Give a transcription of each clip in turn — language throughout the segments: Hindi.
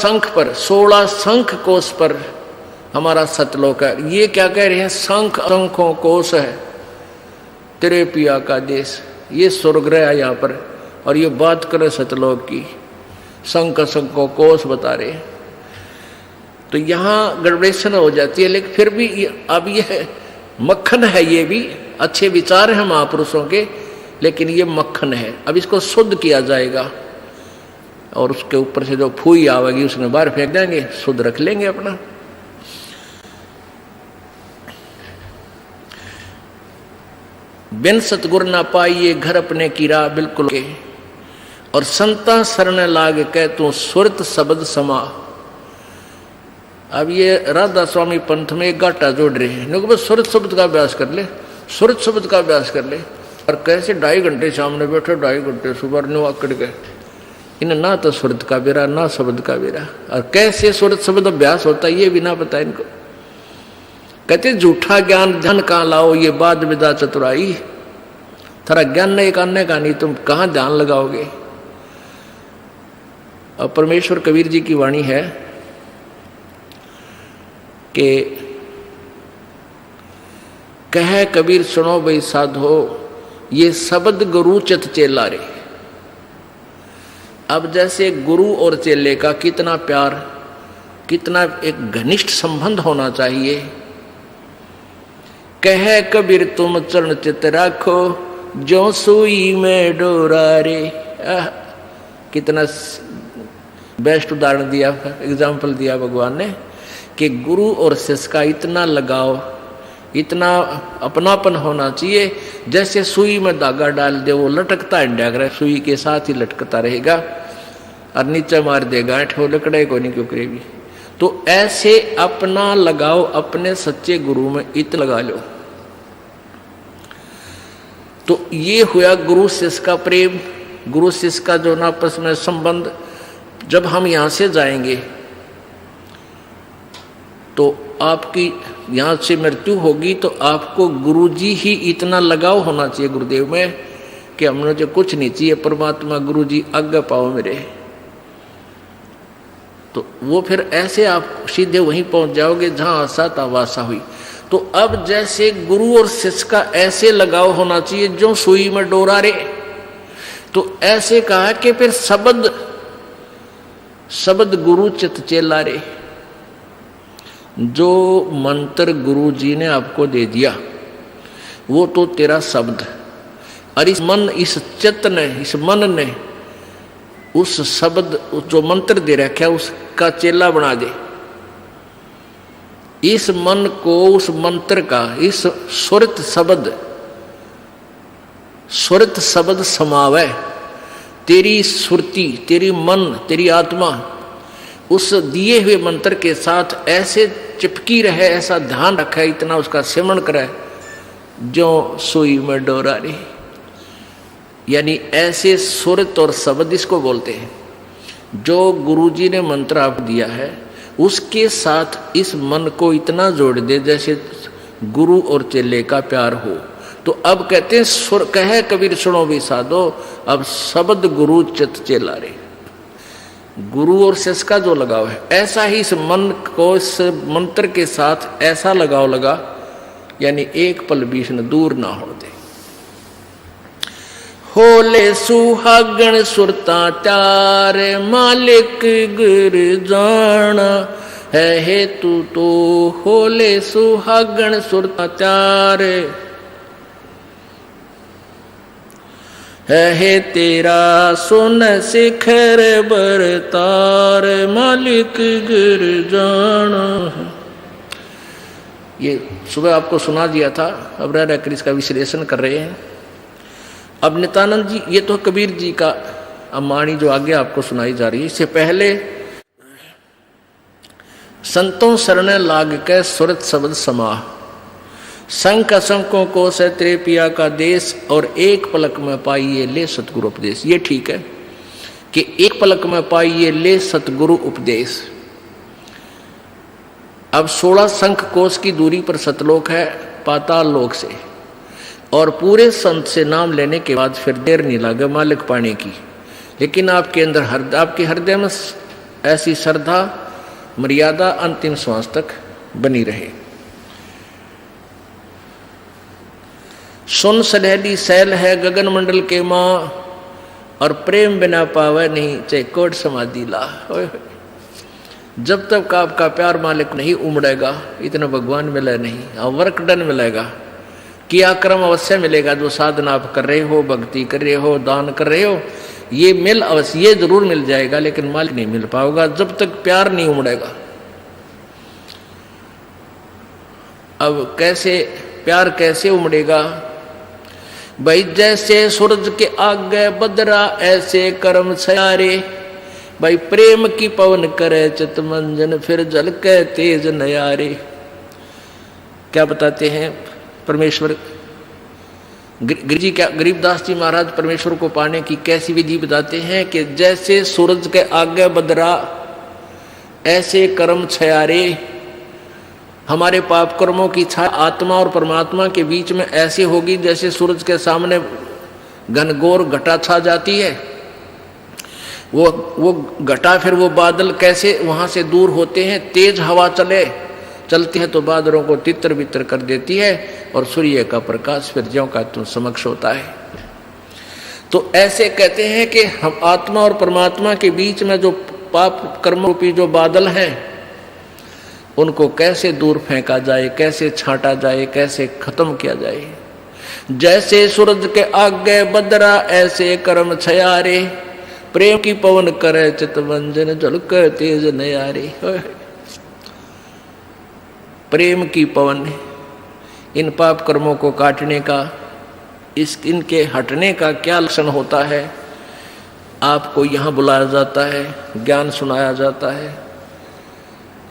शंख पर, 16 शंख कोश पर हमारा सतलोक है। ये क्या कह रहे हैं? शंख शंखों कोश है तेरे पिया का देश। ये स्वर्गग्रह है यहाँ पर, और ये बात करे सतलोक की, शंख शंखों कोश बता रहे। तो यहाँ गड़बड़ेशन हो जाती है, लेकिन फिर भी अब ये मक्खन है, ये भी अच्छे विचार हैं महापुरुषों के, लेकिन ये मक्खन है। अब इसको शुद्ध किया जाएगा, और उसके ऊपर से जो फूई आवेगी उसने बाहर फेंक देंगे, शुद्ध रख लेंगे अपना। बिन सतगुर ना पाइए घर अपने कीरा बिल्कुल के, और संता शरण लाग के तू सुरत शब्द समा। अब ये राधा स्वामी पंथ में एक गाटा जोड़ रहे हैं, लोग सुरत शब्द का अभ्यास कर ले, सुरत शब्द का अभ्यास कर ले। और कैसे 2.5 घंटे सामने बैठे, 2.5 घंटे सुबह नो आकड़ के, इन्हें ना तो सुरत का बेरा ना शब्द का बेरा। और कैसे सुरत शब्द अभ्यास होता है ये भी ना पता इनको। कहते झूठा ज्ञान धन कहाँ लाओ, ये बात विदा चतुराई। थारा ज्ञान नहीं करने का नहीं, तुम कहाँ ध्यान लगाओगे। और परमेश्वर कबीर जी की वाणी है कि कह कबीर सुनो भाई साधो, ये शब्द गुरु चित चेला रे। अब जैसे गुरु और चेले का कितना प्यार, कितना एक घनिष्ठ संबंध होना चाहिए। कह कबीर तुम चरण चित राखो, जो सुई में डोरा रे। कितना बेस्ट उदाहरण दिया, एग्जाम्पल दिया भगवान ने कि गुरु और शिष्य का इतना लगाव, इतना अपनापन होना चाहिए। जैसे सुई में धागा डाल दे, वो लटकता है, सुई के साथ ही लटकता रहेगा, और नीचे मार देगा ऐठ, वो लकड़े को नहीं क्यों करेगी। तो ऐसे अपना लगाओ अपने सच्चे गुरु में इत लगा लो। तो ये हुआ गुरु शिष्य का प्रेम, गुरु शिष्य का जो आपस में संबंध। जब हम यहाँ से जाएंगे तो आपकी यहाँ से मृत्यु होगी, तो आपको गुरुजी ही इतना लगाव होना चाहिए गुरुदेव में कि हमने जो कुछ नहीं चाहिए, परमात्मा गुरुजी आज्ञा पाओ मेरे। तो वो फिर ऐसे आप सीधे वहीं पहुंच जाओगे जहां आशा था वासा हुई। तो अब जैसे गुरु और शिष्य का ऐसे लगाव होना चाहिए जो सुई में डोरा रे। तो ऐसे कहा कि फिर शब्द गुरु चित चेला रे। जो मंत्र गुरु जी ने आपको दे दिया वो तो तेरा शब्द, और इस चित्त ने, इस मन ने उस शब्द जो मंत्र दे रखा है उसका चेला बना दे। इस मन को उस मंत्र का, इस सुरत शब्द समावे। तेरी सुरती, तेरी मन, तेरी आत्मा उस दिए हुए मंत्र के साथ ऐसे चिपकी रहे, ऐसा ध्यान रखे, इतना उसका सिमरण करे जो सुई में डोरा रे। यानी ऐसे सुरत और शब्द इसको बोलते हैं। जो गुरुजी ने मंत्र आप दिया है उसके साथ इस मन को इतना जोड़ दे जैसे गुरु और चेले का प्यार हो। तो अब कहते हैं कहे कबीर सुनो भी साधो, अब शब्द गुरु चित चेला रे। गुरु और शिष्य का जो लगाव है, ऐसा ही इस मन को इस मंत्र के साथ ऐसा लगाव लगा, यानी एक पल बीच न दूर ना हो दे। होले सुहागण सुरता त्यार, मालिक गुर जाना है हेतु तो। होले सुहागण सुरता त्यार है तेरा सुन शिखर बरतार, मालिक गुर जाना। ये सुबह आपको सुना दिया था, अब रह कर इसका विश्लेषण कर रहे हैं। अब नित्यानंद जी, ये तो कबीर जी का अमानी जो आगे आपको सुनाई जा रही है। इससे पहले संतों शरण लाग के सुरत शब्द समाह, संक असंकों को से तेरे पिया का देश, और एक पलक में पाइए ले सतगुरु उपदेश। ये ठीक है कि एक पलक में पाइए ले सतगुरु उपदेश। अब 16 शंख कोश की दूरी पर सतलोक है पाताल लोक से, और पूरे संत से नाम लेने के बाद फिर देर नहीं लगे मालिक पाने की। लेकिन आपके अंदर आपके हृदय में ऐसी श्रद्धा मर्यादा अंतिम श्वास तक बनी रहे। सुन सलहली सैल है गगन मंडल के माँ, और प्रेम बिना पावे नहीं चाहे कोट समाधि ला। जब तक आपका प्यार मालिक नहीं उमड़ेगा, इतना भगवान मिले नहीं, और वर्क डन मिलेगा, किया कर्म अवश्य मिलेगा। जो साधना आप कर रहे हो, भक्ति कर रहे हो, दान कर रहे हो, ये मिल अवश्य, ये जरूर मिल जाएगा, लेकिन मालिक नहीं मिल पाओगा जब तक प्यार नहीं उमड़ेगा। अब कैसे प्यार कैसे उमड़ेगा भाई? जैसे सूरज के आगे बदरा ऐसे कर्म छयारे। भाई प्रेम की पवन करे चितमंजन, फिर जल के तेज नयारे। क्या बताते हैं परमेश्वर गिरिजी? क्या गरीबदास जी महाराज परमेश्वर को पाने की कैसी विधि बताते हैं कि जैसे सूरज के आगे बदरा ऐसे कर्म छयारे। हमारे पाप कर्मों की छाया आत्मा और परमात्मा के बीच में ऐसे होगी जैसे सूरज के सामने घनघोर घटा छा जाती है। वो घटा, फिर वो बादल कैसे वहां से दूर होते हैं। तेज हवा चलती है तो बादलों को तितर बितर कर देती है, और सूर्य का प्रकाश फिर ज्यों का त्यों समक्ष होता है। तो ऐसे कहते हैं कि हम आत्मा और परमात्मा के बीच में जो पाप कर्म रूपी जो बादल हैं, उनको कैसे दूर फेंका जाए, कैसे छांटा जाए, कैसे खत्म किया जाए। जैसे सूरज के आगे बदरा ऐसे कर्म छयारे। प्रेम की पवन करे चितमंजन, झलक तेज नयारे। प्रेम की पवन, इन पाप कर्मों को काटने का, इनके हटने का क्या लक्षण होता है? आपको यहाँ बुलाया जाता है, ज्ञान सुनाया जाता है,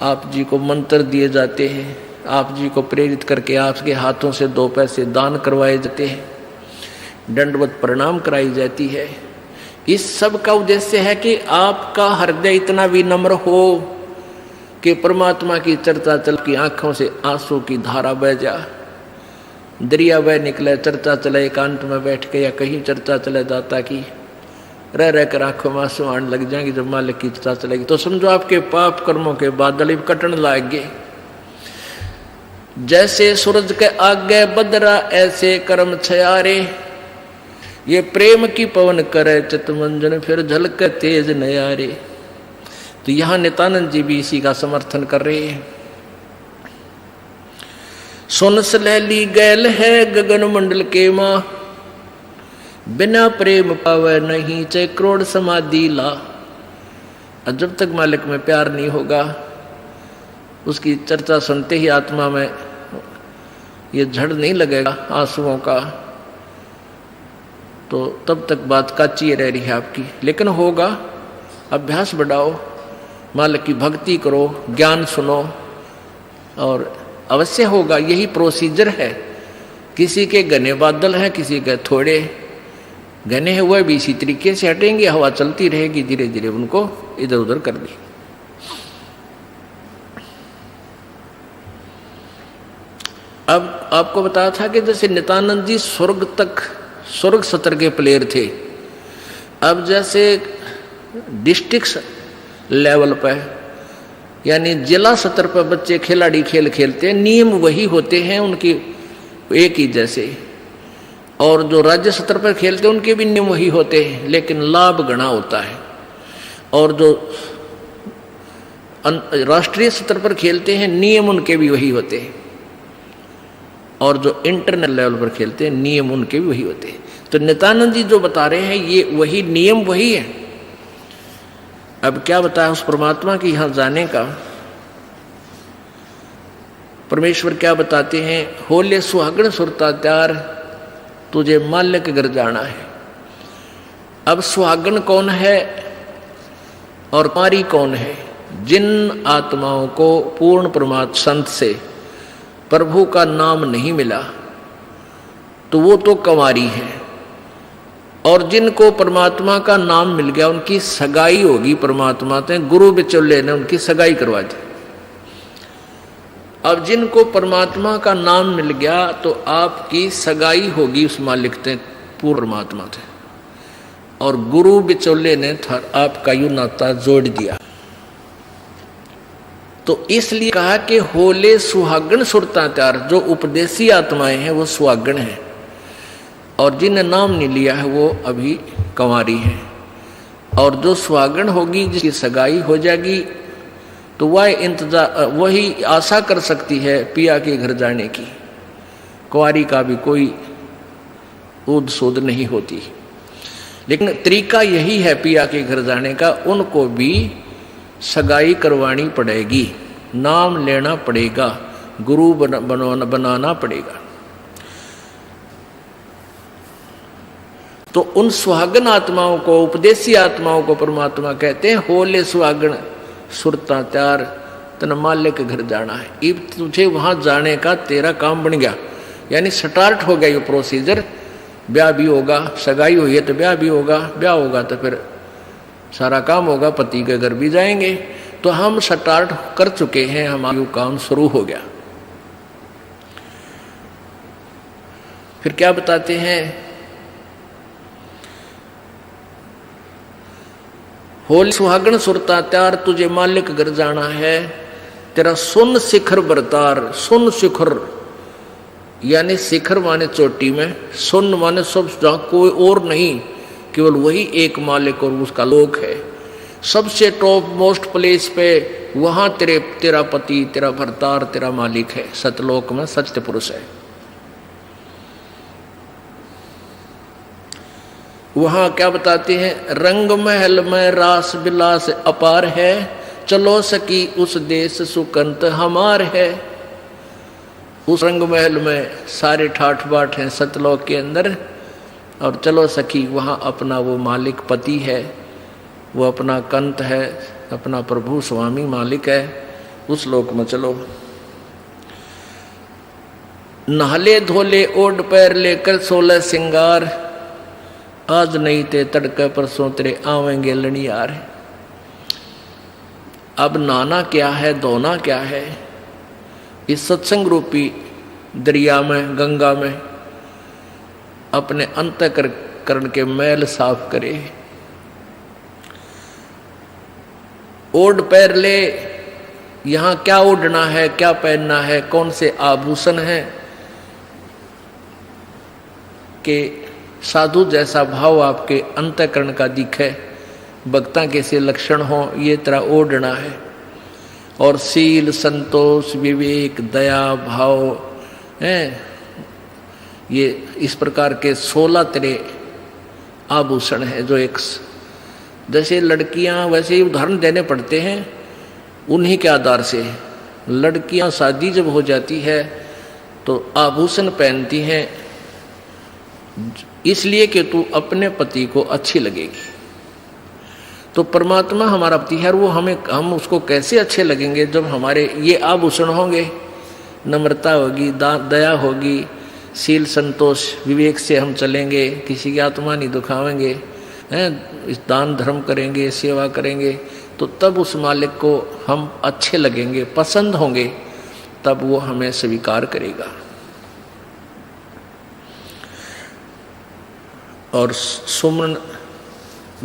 आप जी को मंत्र दिए जाते हैं, आप जी को प्रेरित करके आपके हाथों से 2 पैसे दान करवाए जाते हैं, दंडवत प्रणाम कराई जाती है। इस सब का उद्देश्य है कि आपका हृदय इतना विनम्र हो कि परमात्मा की चर्चा चल की आंखों से आंसू की धारा बह जा, दरिया बह निकले, चर्चा चले एकांत में बैठ के, या कहीं चर्चा चले दाता की, रह रह कर आंखों में आंसू आने लग जाएंगे। जब मालिक की चर्चा चलेगी तो समझो आपके पाप कर्मों के बादल कटन लाएंगे। जैसे सूरज के आगे बदरा ऐसे कर्म छयारे। ये प्रेम की पवन करे चितमंजन, फिर झलक तेज नयारे। तो यहां नित्यानंद जी भी इसी का समर्थन कर रहे हैं। सुन सलहली गैल है गगन मंडल के माँ, बिना प्रेम पावे नहीं चाहे करोड़ समाधि ला। और जब तक मालिक में प्यार नहीं होगा, उसकी चर्चा सुनते ही आत्मा में ये झड़ नहीं लगेगा आंसुओं का, तो तब तक बात काची रह रही है आपकी। लेकिन होगा, अभ्यास बढ़ाओ, मालिक की भक्ति करो, ज्ञान सुनो, और अवश्य होगा। यही प्रोसीजर है। किसी के घने बादल हैं, किसी के थोड़े घने हैं, वह भी इसी तरीके से हटेंगे। हवा चलती रहेगी, धीरे धीरे उनको इधर उधर कर दी। अब आपको बताया था कि जैसे नित्यानंद जी स्वर्ग सत्र के प्लेयर थे। अब जैसे डिस्ट्रिक्ट लेवल पर यानी जिला स्तर पर बच्चे खिलाड़ी खेल खेलते हैं, नियम वही होते हैं उनकी एक ही जैसे, और जो राज्य स्तर पर खेलते हैं उनके भी नियम वही होते हैं, लेकिन लाभ गणा होता है। और जो राष्ट्रीय स्तर पर खेलते हैं नियम उनके भी वही होते हैं, और जो इंटरनेशनल लेवल पर खेलते हैं नियम उनके भी वही होते हैं। तो नित्यानंद जी जो बता रहे हैं ये वही नियम वही है। अब क्या बताया उस परमात्मा की यहां जाने का? परमेश्वर क्या बताते हैं? होले सुहागण सुरता त्यार, तुझे माल्य के घर जाना है। अब सुहागण कौन है और पारी कौन है? जिन आत्माओं को पूर्ण परमात्मा संत से प्रभु का नाम नहीं मिला तो वो तो कंवारी है, और जिनको परमात्मा का नाम मिल गया उनकी सगाई होगी परमात्मा से। गुरु बिचौले ने उनकी सगाई करवा दी। अब जिनको परमात्मा का नाम मिल गया तो आपकी सगाई होगी उस मालिक से, पूर्ण परमात्मा से, और गुरु बिचौले ने आपका यू नाता जोड़ दिया। तो इसलिए कहा कि होले सुहागण सुरता त्यार। जो उपदेशी आत्माएं हैं वो सुहागण हैं, और जिन्हें नाम नहीं लिया है वो अभी कंवारी हैं। और जो सुहागण होगी, जिसकी सगाई हो जाएगी, तो वह इंतजार, वही आशा कर सकती है पिया के घर जाने की। कुंवारी का भी कोई ऊद सूद नहीं होती। लेकिन तरीका यही है पिया के घर जाने का, उनको भी सगाई करवानी पड़ेगी, नाम लेना पड़ेगा, गुरु बनाना पड़ेगा। तो उन सुहागन आत्माओं को, उपदेशी आत्माओं को परमात्मा कहते हैं होले सुहागन सुरता त्यार, तन मालिक के घर जाना है। अब तुझे वहां जाने का तेरा काम बन गया, यानी स्टार्ट हो गया ये प्रोसीजर। ब्याह भी होगा, सगाई हुई है तो ब्याह भी होगा, ब्याह होगा तो फिर सारा काम होगा, पति के घर भी जाएंगे। तो हम स्टार्ट कर चुके हैं, हमारा काम शुरू हो गया। फिर क्या बताते हैं, होली सुहागण सुरता त्यार, तुझे मालिक घर जाना है, तेरा सुन शिखर बरतार। सुन शिखर यानी शिखर माने चोटी में, सुन माने सब, जहां कोई और नहीं, केवल वही एक मालिक और उसका लोक है। सबसे टॉप मोस्ट प्लेस पे वहां तेरा पति, तेरा भरतार, तेरा मालिक है। सतलोक में सत्य पुरुष है। वहां क्या बताते हैं, रंग महल में रास बिलास अपार है, चलो सकी उस देश सुकंत हमार है। उस रंग महल में सारे ठाठ बाट हैं सतलोक के अंदर, और चलो सखी वहाँ अपना वो मालिक पति है, वो अपना कंत है, अपना प्रभु स्वामी मालिक है, उस लोक में चलो। नहले धोले ओढ़ पैर लेकर 16 सिंगार, आज नहीं ते तड़के परसों तेरे आवेंगे लड़ियार। अब नहाना क्या है, धोना क्या है, इस सत्संग रूपी दरिया में, गंगा में अपने अंतःकरण के मैल साफ करे। ओढ़ पैर ले, यहां क्या ओढ़ना है, क्या पहनना है, कौन से आभूषण हैं कि साधु जैसा भाव आपके अंतःकरण का दिखे, भक्ता के से लक्षण हो, ये तरह ओढ़ना है। और सील, संतोष, विवेक, दया भाव हैं, ये इस प्रकार के 16 तरह आभूषण है। जो एक जैसे लड़कियां, वैसे ही उदाहरण देने पड़ते हैं उन्हीं के आधार से। लड़कियां शादी जब हो जाती है तो आभूषण पहनती हैं इसलिए कि तू अपने पति को अच्छी लगेगी। तो परमात्मा हमारा पति है, वो हम उसको कैसे अच्छे लगेंगे जब हमारे ये आभूषण होंगे। नम्रता होगी, दया होगी, शील, संतोष, विवेक से हम चलेंगे, किसी की आत्मा नहीं दुखावेंगे, इस दान धर्म करेंगे, सेवा करेंगे, तो तब उस मालिक को हम अच्छे लगेंगे, पसंद होंगे, तब वो हमें स्वीकार करेगा। और सुमन,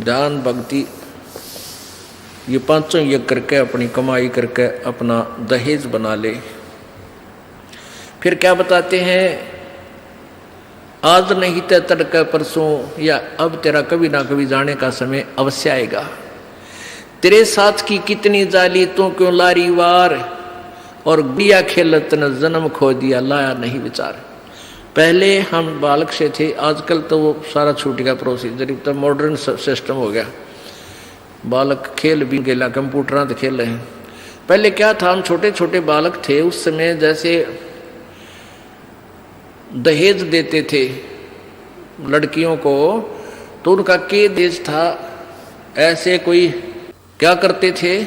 ध्यान, भक्ति, ये पांचों यज्ञ करके अपनी कमाई करके अपना दहेज बना ले। फिर क्या बताते हैं, आज नहीं ते तड़के परसों, या अब तेरा कभी ना कभी जाने का समय अवश्य आएगा। तेरे साथ की कितनी जाली तू क्यों लारी वार, और गुड़िया खेलत न जन्म खो दिया लाया नहीं विचार। पहले हम बालक से थे, आजकल तो वो सारा छूट गया प्रोसीजर, तो मॉडर्न सिस्टम हो गया। बालक खेल भी गेला, कंप्यूटर तो खेल रहे हैं। पहले क्या था, हम छोटे छोटे बालक थे, उस समय जैसे दहेज देते थे लड़कियों को, तो उनका के देश था, ऐसे कोई क्या करते थे,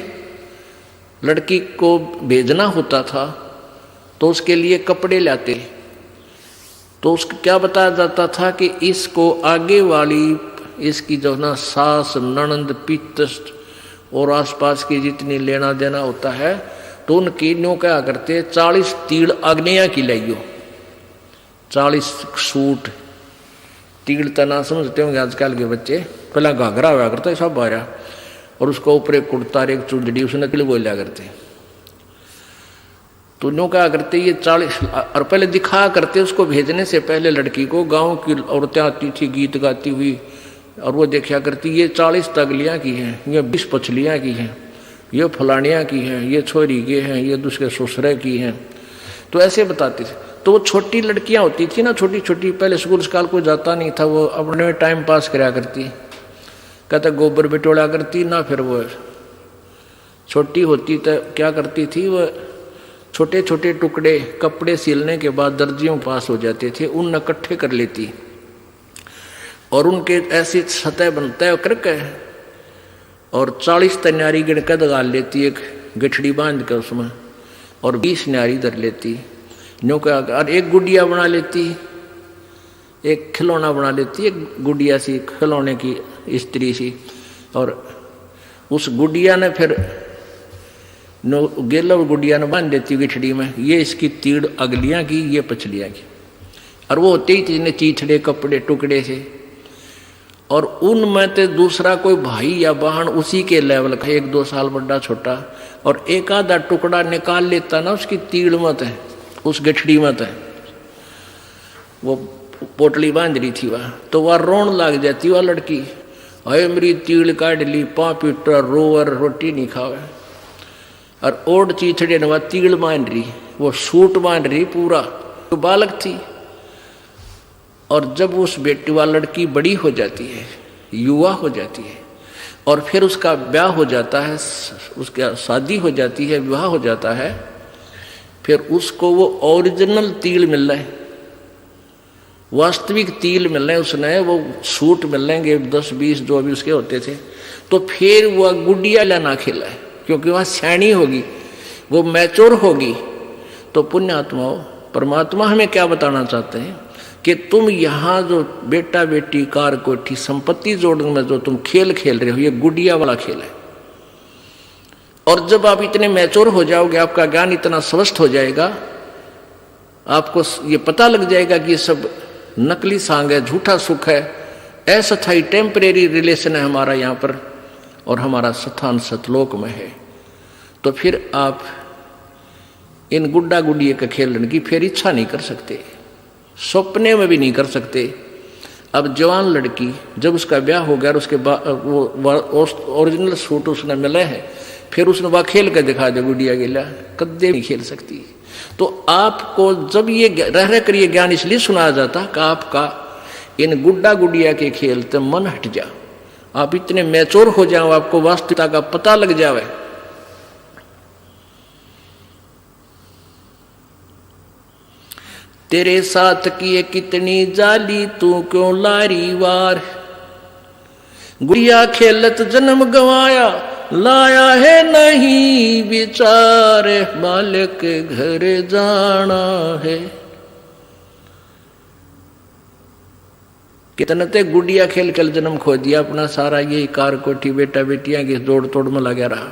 लड़की को भेजना होता था तो उसके लिए कपड़े लाते, तो उसको क्या बताया जाता था कि इसको आगे वाली, इसकी जो ना सास, ननंद, पितृष्ट और आसपास की जितनी लेना देना होता है, तो उनकी न्यों क्या करते, 40 तीड़ आग्नेया की लाइयो, 40 सूट। तीड़ तना समझते होंगे आजकल के बच्चे, पहला घाघरा हुआ करता है सब बारह, और उसको ऊपर एक कुर्ता, एक चुंदड़ी, उसने नकली बोलिया करते। तो नो क्या करते ये 40 और पहले दिखा करते उसको भेजने से पहले लड़की को गांव की औरतें आती थी गीत गाती हुई और वो देखा करती ये 40 तगलियाँ की हैं, ये 20 पछलियाँ की हैं, ये फलानियाँ की हैं, ये छोरी के हैं, ये दूसरे ससुरे की हैं। तो ऐसे बताते थे। तो वो छोटी लड़कियाँ होती थी ना, छोटी छोटी, पहले स्कूल स्काल कोई जाता नहीं था, वो अपने में टाइम पास कराया करती, कहते गोबर बिटोड़ा करती ना। फिर वो छोटी होती तो क्या करती थी, वो छोटे छोटे टुकड़े कपड़े सिलने के बाद दर्जियों पास हो जाते थे, उन इकट्ठे कर लेती और उनके ऐसी सतह बनता करके और 40 तन्यारी गिनकर दगाल लेती, एक गठड़ी बांध कर उसमें, और 20 न्यारी धर लेती न्यू का, और एक गुड़िया बना लेती, एक खिलौना बना लेती, एक गुड़िया सी खिलौने की स्त्री सी, और उस गुड़िया ने फिर गेल और गुड़िया ने बांध देती गिठड़ी में, ये इसकी तीड़ अगलियाँ की, ये पछलियाँ की। और वो होते ही थी चीथड़े कपड़े टुकड़े से, और उनमें तो दूसरा कोई भाई या बहन उसी के लेवल का, 1-2 साल बड़ा छोटा, और एक आधा टुकड़ा निकाल लेता ना उसकी तीड़ मत है, उस गठड़ी मत है, वो पोटली बांध रही थी वह, तो वह रोन लग जाती वह लड़की, अरे मेरी तीड़ काट ली, 5 पीटर रोवर रोटी नहीं खावे, और ओड चीथड़े ने वह तीड़ बांध रही, वो सूट बांध रही पूरा, तो बालक थी। और जब उस बेटी वाली लड़की बड़ी हो जाती है, युवा हो जाती है, और फिर उसका ब्याह हो जाता है, उसका शादी हो जाती है, विवाह हो जाता है, फिर उसको वो ओरिजिनल तिल मिल रहा है, वास्तविक तिल मिल रहे हैं, उसने वो सूट मिल लेंगे 10-20 जो भी उसके होते थे। तो फिर वह गुड़िया लेना खेला है, क्योंकि वह सैनी होगी, वो मैच्योर होगी। तो पुण्यात्माओं, परमात्मा हमें क्या बताना चाहते हैं कि तुम यहाँ जो बेटा बेटी कार कोठी संपत्ति जोड़ने में जो तुम खेल खेल रहे हो, ये गुड़िया वाला खेल है। और जब आप इतने मैच्योर हो जाओगे, आपका ज्ञान इतना स्वस्थ हो जाएगा, आपको ये पता लग जाएगा कि ये सब नकली सांग है, झूठा सुख है, अस्थायी टेम्परेरी रिलेशन है हमारा यहाँ पर, और हमारा स्थान सतलोक में है। तो फिर आप इन गुड्डा गुड़िया का खेलने की फिर इच्छा नहीं कर सकते, सपने में भी नहीं कर सकते। अब जवान लड़की जब उसका ब्याह हो गया और उसके बाद वो ओरिजिनल सूट उसने मिले हैं, फिर उसने वह खेल कर दिखा दे गुड़िया गिला, कदे नहीं खेल सकती। तो आपको जब ये रह कर ये ज्ञान इसलिए सुनाया जाता कि आपका इन गुड्डा गुड़िया के खेल से मन हट जा, आप इतने मैच्योर हो जाओ, आपको वास्तविकता का पता लग जावे। तेरे साथ किए कितनी जाली, तू क्यों लारी वार, गुड़िया खेलत जन्म गवाया, लाया है नहीं विचार, मालिक के घर जाना है। कितने ते गुड़िया खेल कर जन्म खो दिया अपना, सारा ये कार कोठी बेटा बेटियां की जोड़ तोड़ में लगा रहा।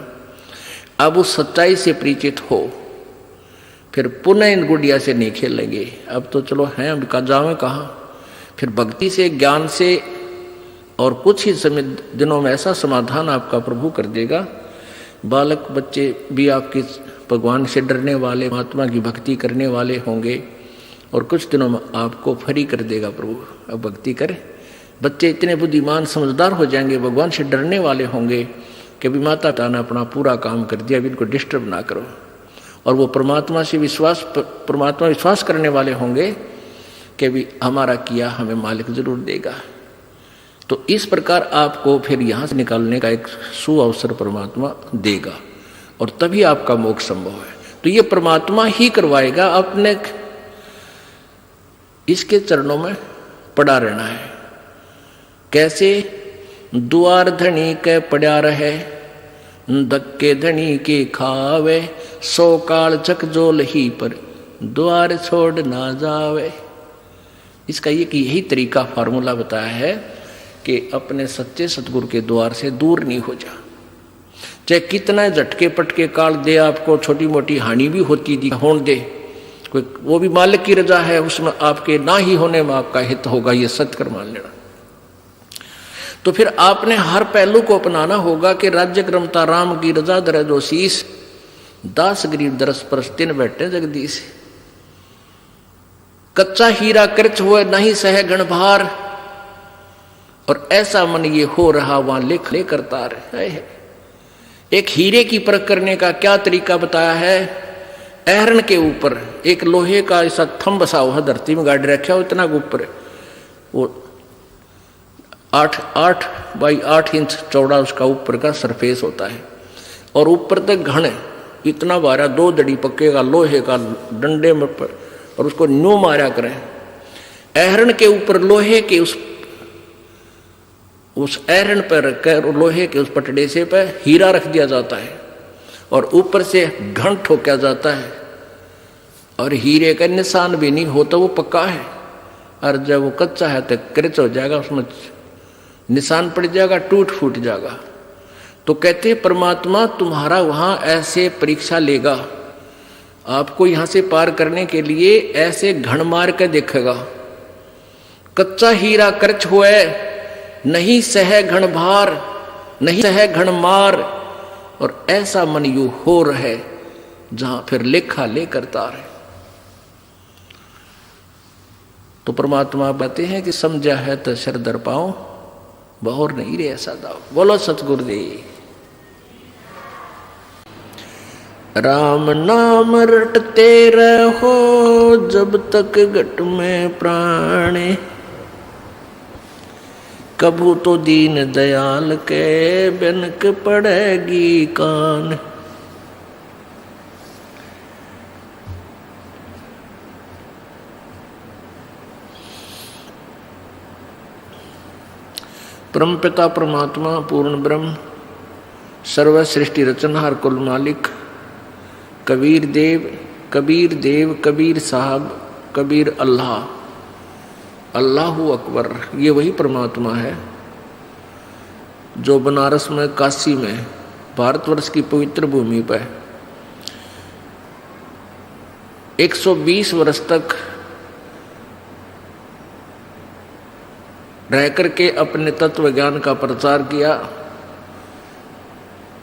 अब उस सच्चाई से परिचित हो, फिर पुनः इन गुड़िया से नहीं खेलेंगे। अब तो चलो हैं, अब का जावे कहाँ, फिर भक्ति से ज्ञान से, और कुछ ही समय दिनों में ऐसा समाधान आपका प्रभु कर देगा। बालक बच्चे भी आपके भगवान से डरने वाले, महात्मा की भक्ति करने वाले होंगे, और कुछ दिनों में आपको फ्री कर देगा प्रभु। अब भक्ति करें, बच्चे इतने बुद्धिमान समझदार हो जाएंगे, भगवान से डरने वाले होंगे कि भी माता पिता ने अपना पूरा काम कर दिया, अभी इनको डिस्टर्ब ना करो। और वो परमात्मा से विश्वास करने वाले होंगे कि भी हमारा किया हमें मालिक जरूर देगा। तो इस प्रकार आपको फिर यहाँ से निकालने का एक सुअवसर परमात्मा देगा, और तभी आपका मोक्ष संभव है। तो ये परमात्मा ही करवाएगा, अपने इसके चरणों में पड़ा रहना है। कैसे? द्वार धनी के पड़ा रहे, धक्के धनी के खावे, 100 काल चकजोल ही पर द्वार छोड़ ना जावे। इसका यही तरीका फार्मूला बताया है कि अपने सच्चे सतगुरु के द्वार से दूर नहीं हो जा। चाहे कितना झटके पटके काल दे, आपको छोटी मोटी हानि भी होती दी होने दे, कोई वो भी मालिक की रजा है, उसमें आपके ना ही होने में आपका हित होगा, ये सत्य कर मान लेना। तो फिर आपने हर पहलू को अपनाना होगा कि राज्य क्रमता राम की रजा धरे जो शीस, दास गरीब दरस परस तिन बैठे जगदीश। कच्चा हीरा कृच हुए नहीं सह गण भार, और ऐसा मन ये हो रहा वहां लेख ले करता रहे। एक हीरे की परख करने का क्या तरीका बताया है। एहरन के ऊपर एक लोहे का ऐसा थंब बसा हुआ धरती में गाड़ रखा हो, इतना ऊपर वो 8 बाई 8 इंच चौड़ा उसका ऊपर का सरफेस होता है, और ऊपर तक घन इतना बारा 2 दड़ी पक्के का लोहे का डंडे में पर, और उसको न्यू मारा करें। एहरन के ऊपर लोहे के उस एहरन पर रखकर लोहे के उस पटड़े से पर हीरा रख दिया जाता है, और ऊपर से घन ठोका जाता है, और हीरे का निशान भी नहीं होता, वो पक्का है। और जब वो कच्चा है तो क्रच हो जाएगा, उसमें निशान पड़ जाएगा, टूट फूट जाएगा। तो कहते परमात्मा तुम्हारा वहां ऐसे परीक्षा लेगा, आपको यहां से पार करने के लिए ऐसे घण मार के देखेगा। कच्चा हीरा क्रच हुए नहीं सह घण भार, नहीं सह घण मार, और ऐसा मन यू हो रहे जहां फिर लेखा ले करता रहे। तो परमात्मा कहते हैं कि समझा है तो शर दर पाओ, बहुर नहीं रे ऐसा दाओ। बोलो सतगुरुदेव। राम नाम रटते रहो जब तक घट में प्राणे, कबू तो दीन दयाल के बिनक पड़ेगी कान। परम पिता परमात्मा पूर्ण ब्रह्म सर्व सृष्टि रचनहार कुल मालिक कबीर देव कबीर साहब कबीर अल्लाह, अल्लाहु अकबर, ये वही परमात्मा है जो बनारस में काशी में भारतवर्ष की पवित्र भूमि पर 120 वर्ष तक रह करके अपने तत्व ज्ञान का प्रचार किया,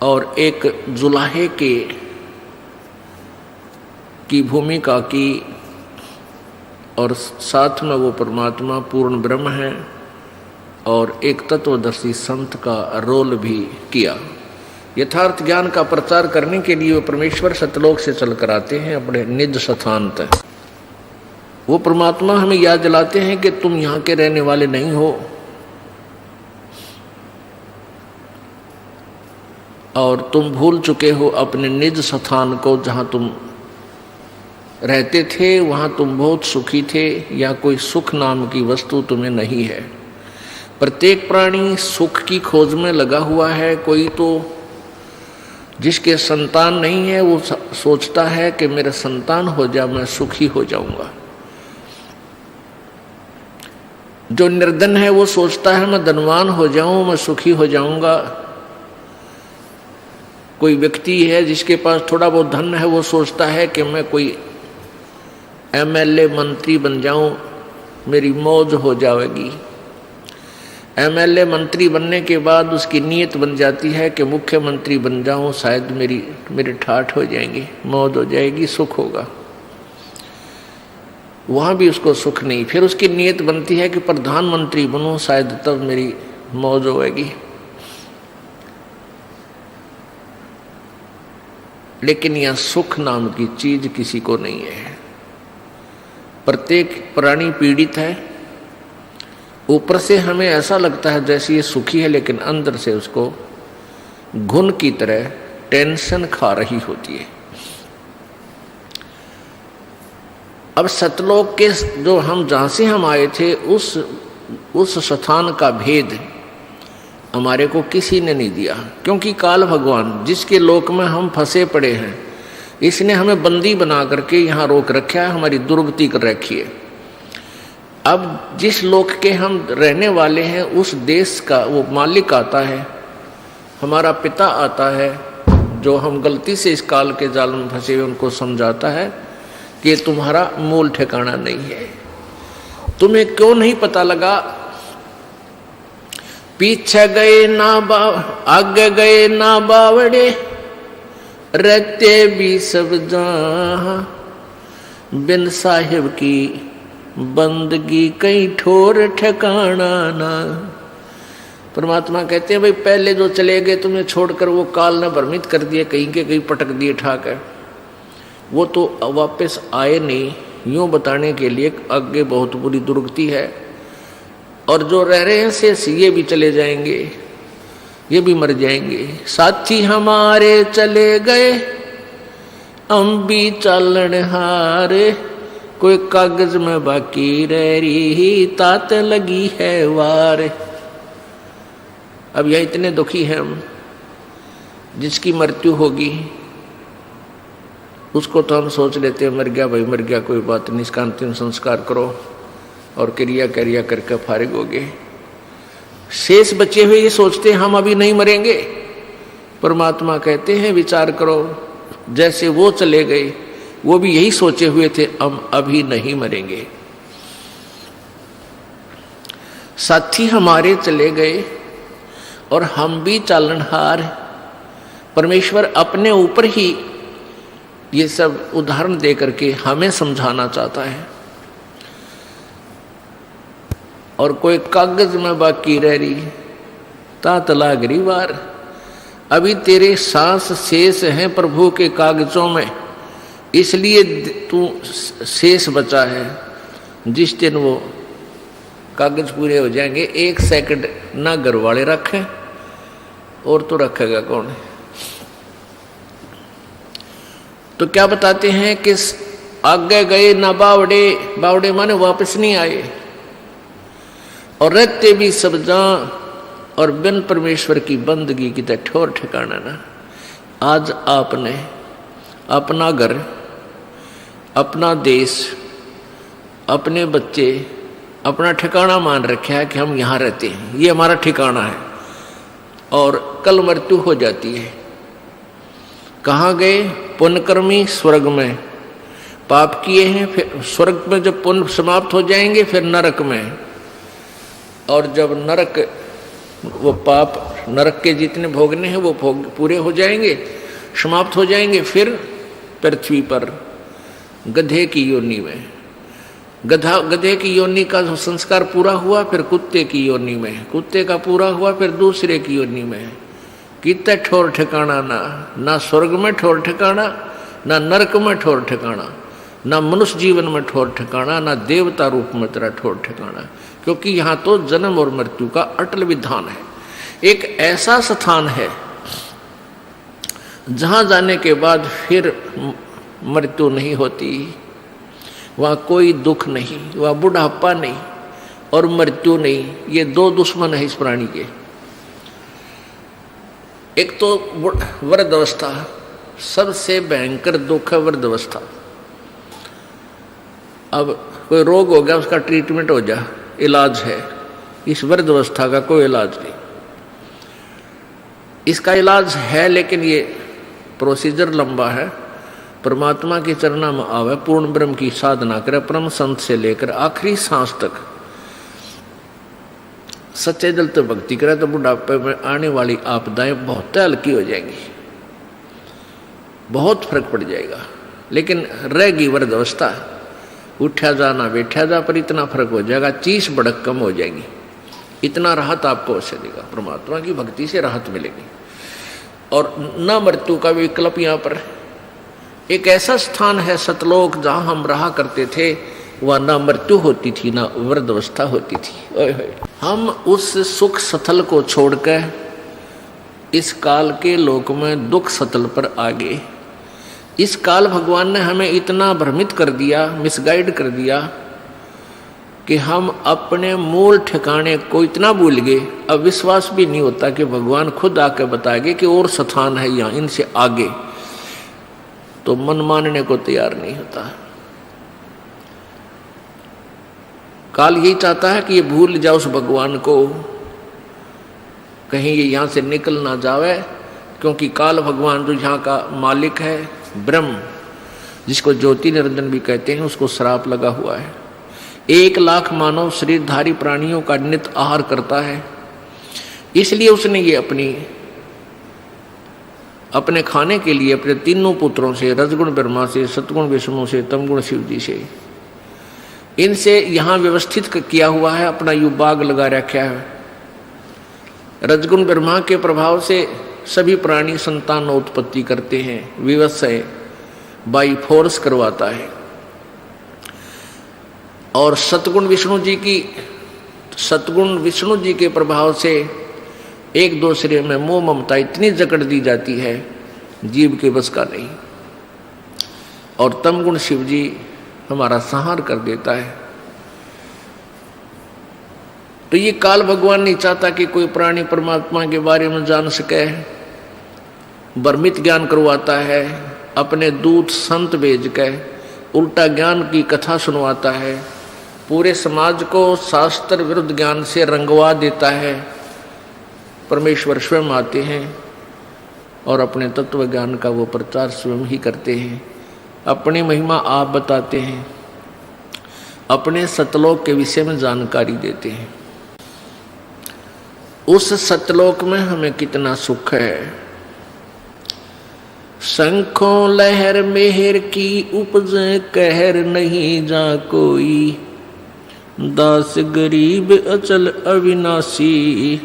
और एक जुलाहे की भूमिका की, और साथ में वो परमात्मा पूर्ण ब्रह्म है और एक तत्वदर्शी संत का रोल भी किया। यथार्थ ज्ञान का प्रचार करने के लिए वो परमेश्वर सतलोक से चल कर आते हैं अपने निज स्थान तक। वो परमात्मा हमें याद दिलाते हैं कि तुम यहाँ के रहने वाले नहीं हो, और तुम भूल चुके हो अपने निज स्थान को, जहाँ तुम रहते थे वहाँ तुम बहुत सुखी थे, या कोई सुख नाम की वस्तु तुम्हें नहीं है। प्रत्येक प्राणी सुख की खोज में लगा हुआ है। कोई तो जिसके संतान नहीं है वो सोचता है कि मेरा संतान हो जाए मैं सुखी हो जाऊंगा। जो निर्धन है वो सोचता है मैं धनवान हो जाऊं मैं सुखी हो जाऊंगा। कोई व्यक्ति है जिसके पास थोड़ा बहुत धन है वो सोचता है कि मैं कोई एमएलए मंत्री बन जाऊं मेरी मौज हो जाएगी। एमएलए मंत्री बनने के बाद उसकी नीयत बन जाती है कि मुख्यमंत्री बन जाऊं, शायद मेरी ठाठ हो जाएंगी, मौज हो जाएगी, सुख होगा। वहाँ भी उसको सुख नहीं। फिर उसकी नीयत बनती है कि प्रधानमंत्री बनूं, शायद तब मेरी मौज होएगी। लेकिन यह सुख नाम की चीज किसी को नहीं है। प्रत्येक प्राणी पीड़ित है। ऊपर से हमें ऐसा लगता है जैसे ये सुखी है, लेकिन अंदर से उसको घुन की तरह टेंशन खा रही होती है। अब सतलोक के जो हम जहाँ से हम आए थे उस स्थान का भेद हमारे को किसी ने नहीं दिया, क्योंकि काल भगवान जिसके लोक में हम फंसे पड़े हैं इसने हमें बंदी बना करके यहाँ रोक रखा है, हमारी दुर्गति कर रखी है। अब जिस लोक के हम रहने वाले हैं उस देश का वो मालिक आता है, हमारा पिता आता है, जो हम गलती से इस काल के जाल में फंसे हुए उनको समझाता है कि तुम्हारा मूल ठिकाना नहीं है। तुम्हें क्यों नहीं पता लगा? पीछे गए ना आगे गए ना बावड़े, रहते भी सब जहां, बिन साहिब की बंदगी कहीं ठोर ठिकाना ना। परमात्मा कहते हैं भाई पहले जो चले गए तुम्हें छोड़कर, वो काल ने भ्रमित कर दिए, कहीं के कहीं पटक दिए ठाकर, वो तो वापस आए नहीं। यूं बताने के लिए आगे बहुत बुरी दुर्गति है, और जो रह रहे हैं शेष ये भी चले जाएंगे, ये भी मर जाएंगे। साथी हमारे चले गए हम भी चालन हारे, कोई कागज में बाकी रह रही तात लगी है वार। अब यह इतने दुखी हैं हम, जिसकी मृत्यु होगी उसको तो हम सोच लेते हैं मर गया भाई मर गया, कोई बात नहीं, इसका अंतिम संस्कार करो और क्रिया करके फारिग हो गए। शेष बचे हुए ये सोचते हैं हम अभी नहीं मरेंगे। परमात्मा कहते हैं विचार करो, जैसे वो चले गए वो भी यही सोचे हुए थे हम अभी नहीं मरेंगे। साथी हमारे चले गए और हम भी चालनहार। परमेश्वर अपने ऊपर ही ये सब उदाहरण दे करके हमें समझाना चाहता है। और कोई कागज में बाकी रह रही तात लागरी वार, अभी तेरे सांस शेष हैं प्रभु के कागजों में, इसलिए तू शेष बचा है। जिस दिन वो कागज पूरे हो जाएंगे, 1 सेकंड ना घर वाले रखें और तो रखेगा कौन। तो क्या बताते हैं कि आगे गए ना बावड़े, बावड़े माने वापस नहीं आए, और रहते भी सब जहां, और बिन परमेश्वर की बंदगी की ठोर ठिकाना ना। आज आपने अपना घर, अपना देश, अपने बच्चे अपना ठिकाना मान रखा है कि हम यहाँ रहते हैं, ये हमारा ठिकाना है, और कल मृत्यु हो जाती है। कहाँ गए? पुण्यकर्मी स्वर्ग में, पाप किए हैं फिर स्वर्ग में जब पुण्य समाप्त हो जाएंगे फिर नरक में, और जब नरक वो पाप नरक के जितने भोगने हैं वो भोग पूरे हो जाएंगे, समाप्त हो जाएंगे, फिर पृथ्वी पर गधे की योनि में, गधे की योनि का संस्कार पूरा हुआ, फिर कुत्ते की योनि में, कुत्ते का पूरा हुआ, फिर दूसरे की योनि में। कितने ठोर ठिकाना ना स्वर्ग में ठोर ठिकाना, ना नरक में ठोर ठिकाना, ना मनुष्य जीवन में ठोर ठिकाना, ना देवता रूप में तेरा ठोर ठिकाना। क्योंकि यहाँ तो जन्म और मृत्यु का अटल विधान है। एक ऐसा स्थान है जहां जाने के बाद फिर मृत्यु नहीं होती, वहां कोई दुख नहीं, वहां बुढ़ापा नहीं और मृत्यु नहीं। ये 2 दुश्मन है इस प्राणी के। एक तो वृद्धावस्था, सबसे भयंकर दुख है वृद्धावस्था। अब कोई रोग हो गया, उसका ट्रीटमेंट हो जा, इलाज है। इस वृद्धावस्था का कोई इलाज नहीं। इसका इलाज है लेकिन ये प्रोसीजर लंबा है। परमात्मा के चरणों में आवे, पूर्ण ब्रह्म की साधना करे, परम संत से लेकर आखिरी सांस तक सच्चे दिल से भक्ति करे, तो बुढ़ापे में आने वाली आपदाएं बहुत हल्की हो जाएंगी, बहुत फर्क पड़ जाएगा। लेकिन रहेगी वृद्धावस्था, उठा जाना बैठा जा, पर इतना फर्क हो जाएगा, चीस भड़क कम हो जाएगी, इतना राहत आपको अवश्य देगा। परमात्मा की भक्ति से राहत मिलेगी। और न मृत्यु का विकल्प यहाँ पर एक ऐसा स्थान है सतलोक, जहाँ हम रहा करते थे, वह न मृत्यु होती थी न वृद्धावस्था होती थी। ओए होए, हम उस सुख सतल को छोड़कर इस काल के लोक में दुख सतल पर आ गए। इस काल भगवान ने हमें इतना भ्रमित कर दिया, मिसगाइड कर दिया कि हम अपने मूल ठिकाने को इतना भूल गए, अब विश्वास भी नहीं होता कि भगवान खुद आकर बताएंगे कि और स्थान है यहाँ, इनसे आगे, तो मन मानने को तैयार नहीं होता। काल यही चाहता है कि ये भूल जाओ उस भगवान को, कहीं ये यहाँ से निकल ना जावे, क्योंकि काल भगवान जो यहाँ का मालिक है, ब्रह्म, जिसको ज्योति निरंजन भी कहते हैं, उसको श्राप लगा हुआ है। 1 लाख मानव शरीरधारी प्राणियों का नित आहार करता है, इसलिए उसने ये अपनी अपने खाने के लिए अपने तीनों पुत्रों से, रजगुण ब्रह्मा से, सतगुण विष्णु से, तमगुण शिव जी से, इनसे यहाँ व्यवस्थित किया हुआ है, अपना यू बाग लगा रखा है। रजगुण ब्रह्मा के प्रभाव से सभी प्राणी संतान उत्पत्ति करते हैं, विवत्सय बाई फोर्स करवाता है। और सतगुण विष्णु जी के प्रभाव से एक दूसरे में मोह ममता इतनी जकड़ दी जाती है, जीव के बस का नहीं। और तमगुण शिव जी हमारा संहार कर देता है। तो ये काल भगवान नहीं चाहता कि कोई प्राणी परमात्मा के बारे में जान सके, भ्रमित ज्ञान करवाता है, अपने दूत संत भेज के उल्टा ज्ञान की कथा सुनवाता है, पूरे समाज को शास्त्र विरुद्ध ज्ञान से रंगवा देता है। परमेश्वर स्वयं आते हैं और अपने तत्व ज्ञान का वो प्रचार स्वयं ही करते हैं, अपनी महिमा आप बताते हैं, अपने सतलोक के विषय में जानकारी देते हैं। उस सतलोक में हमें कितना सुख है। शंखों लहर मेहर की उपज कहर नहीं जा कोई, दास गरीब अचल अविनाशी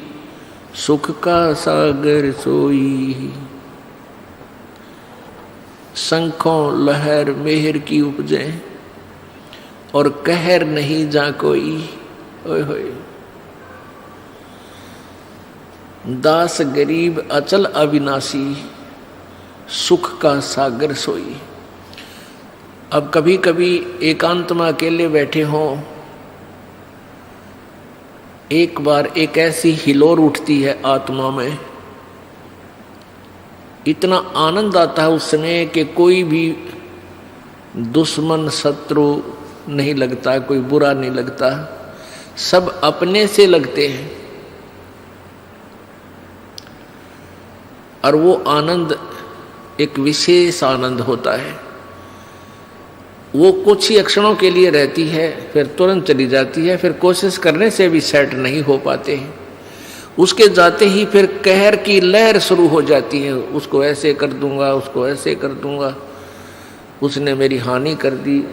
सुख का सागर सोई। शंखों लहर मेहर की उपजे और कहर नहीं जा कोई। ओए होए, दास गरीब अचल अविनाशी सुख का सागर सोई। अब कभी कभी एकांत में अकेले बैठे हों, एक बार एक ऐसी हिलोर उठती है आत्मा में, इतना आनंद आता है उस समय कि कोई भी दुश्मन शत्रु नहीं लगता, कोई बुरा नहीं लगता, सब अपने से लगते हैं। और वो आनंद एक विशेष आनंद होता है। वो कुछ ही क्षणों के लिए रहती है, फिर तुरंत चली जाती है, फिर कोशिश करने से भी सेट नहीं हो पाते हैं। उसके जाते ही फिर कहर की लहर शुरू हो जाती है, उसको ऐसे कर दूंगा, उसको ऐसे कर दूंगा, उसने मेरी हानि कर दी।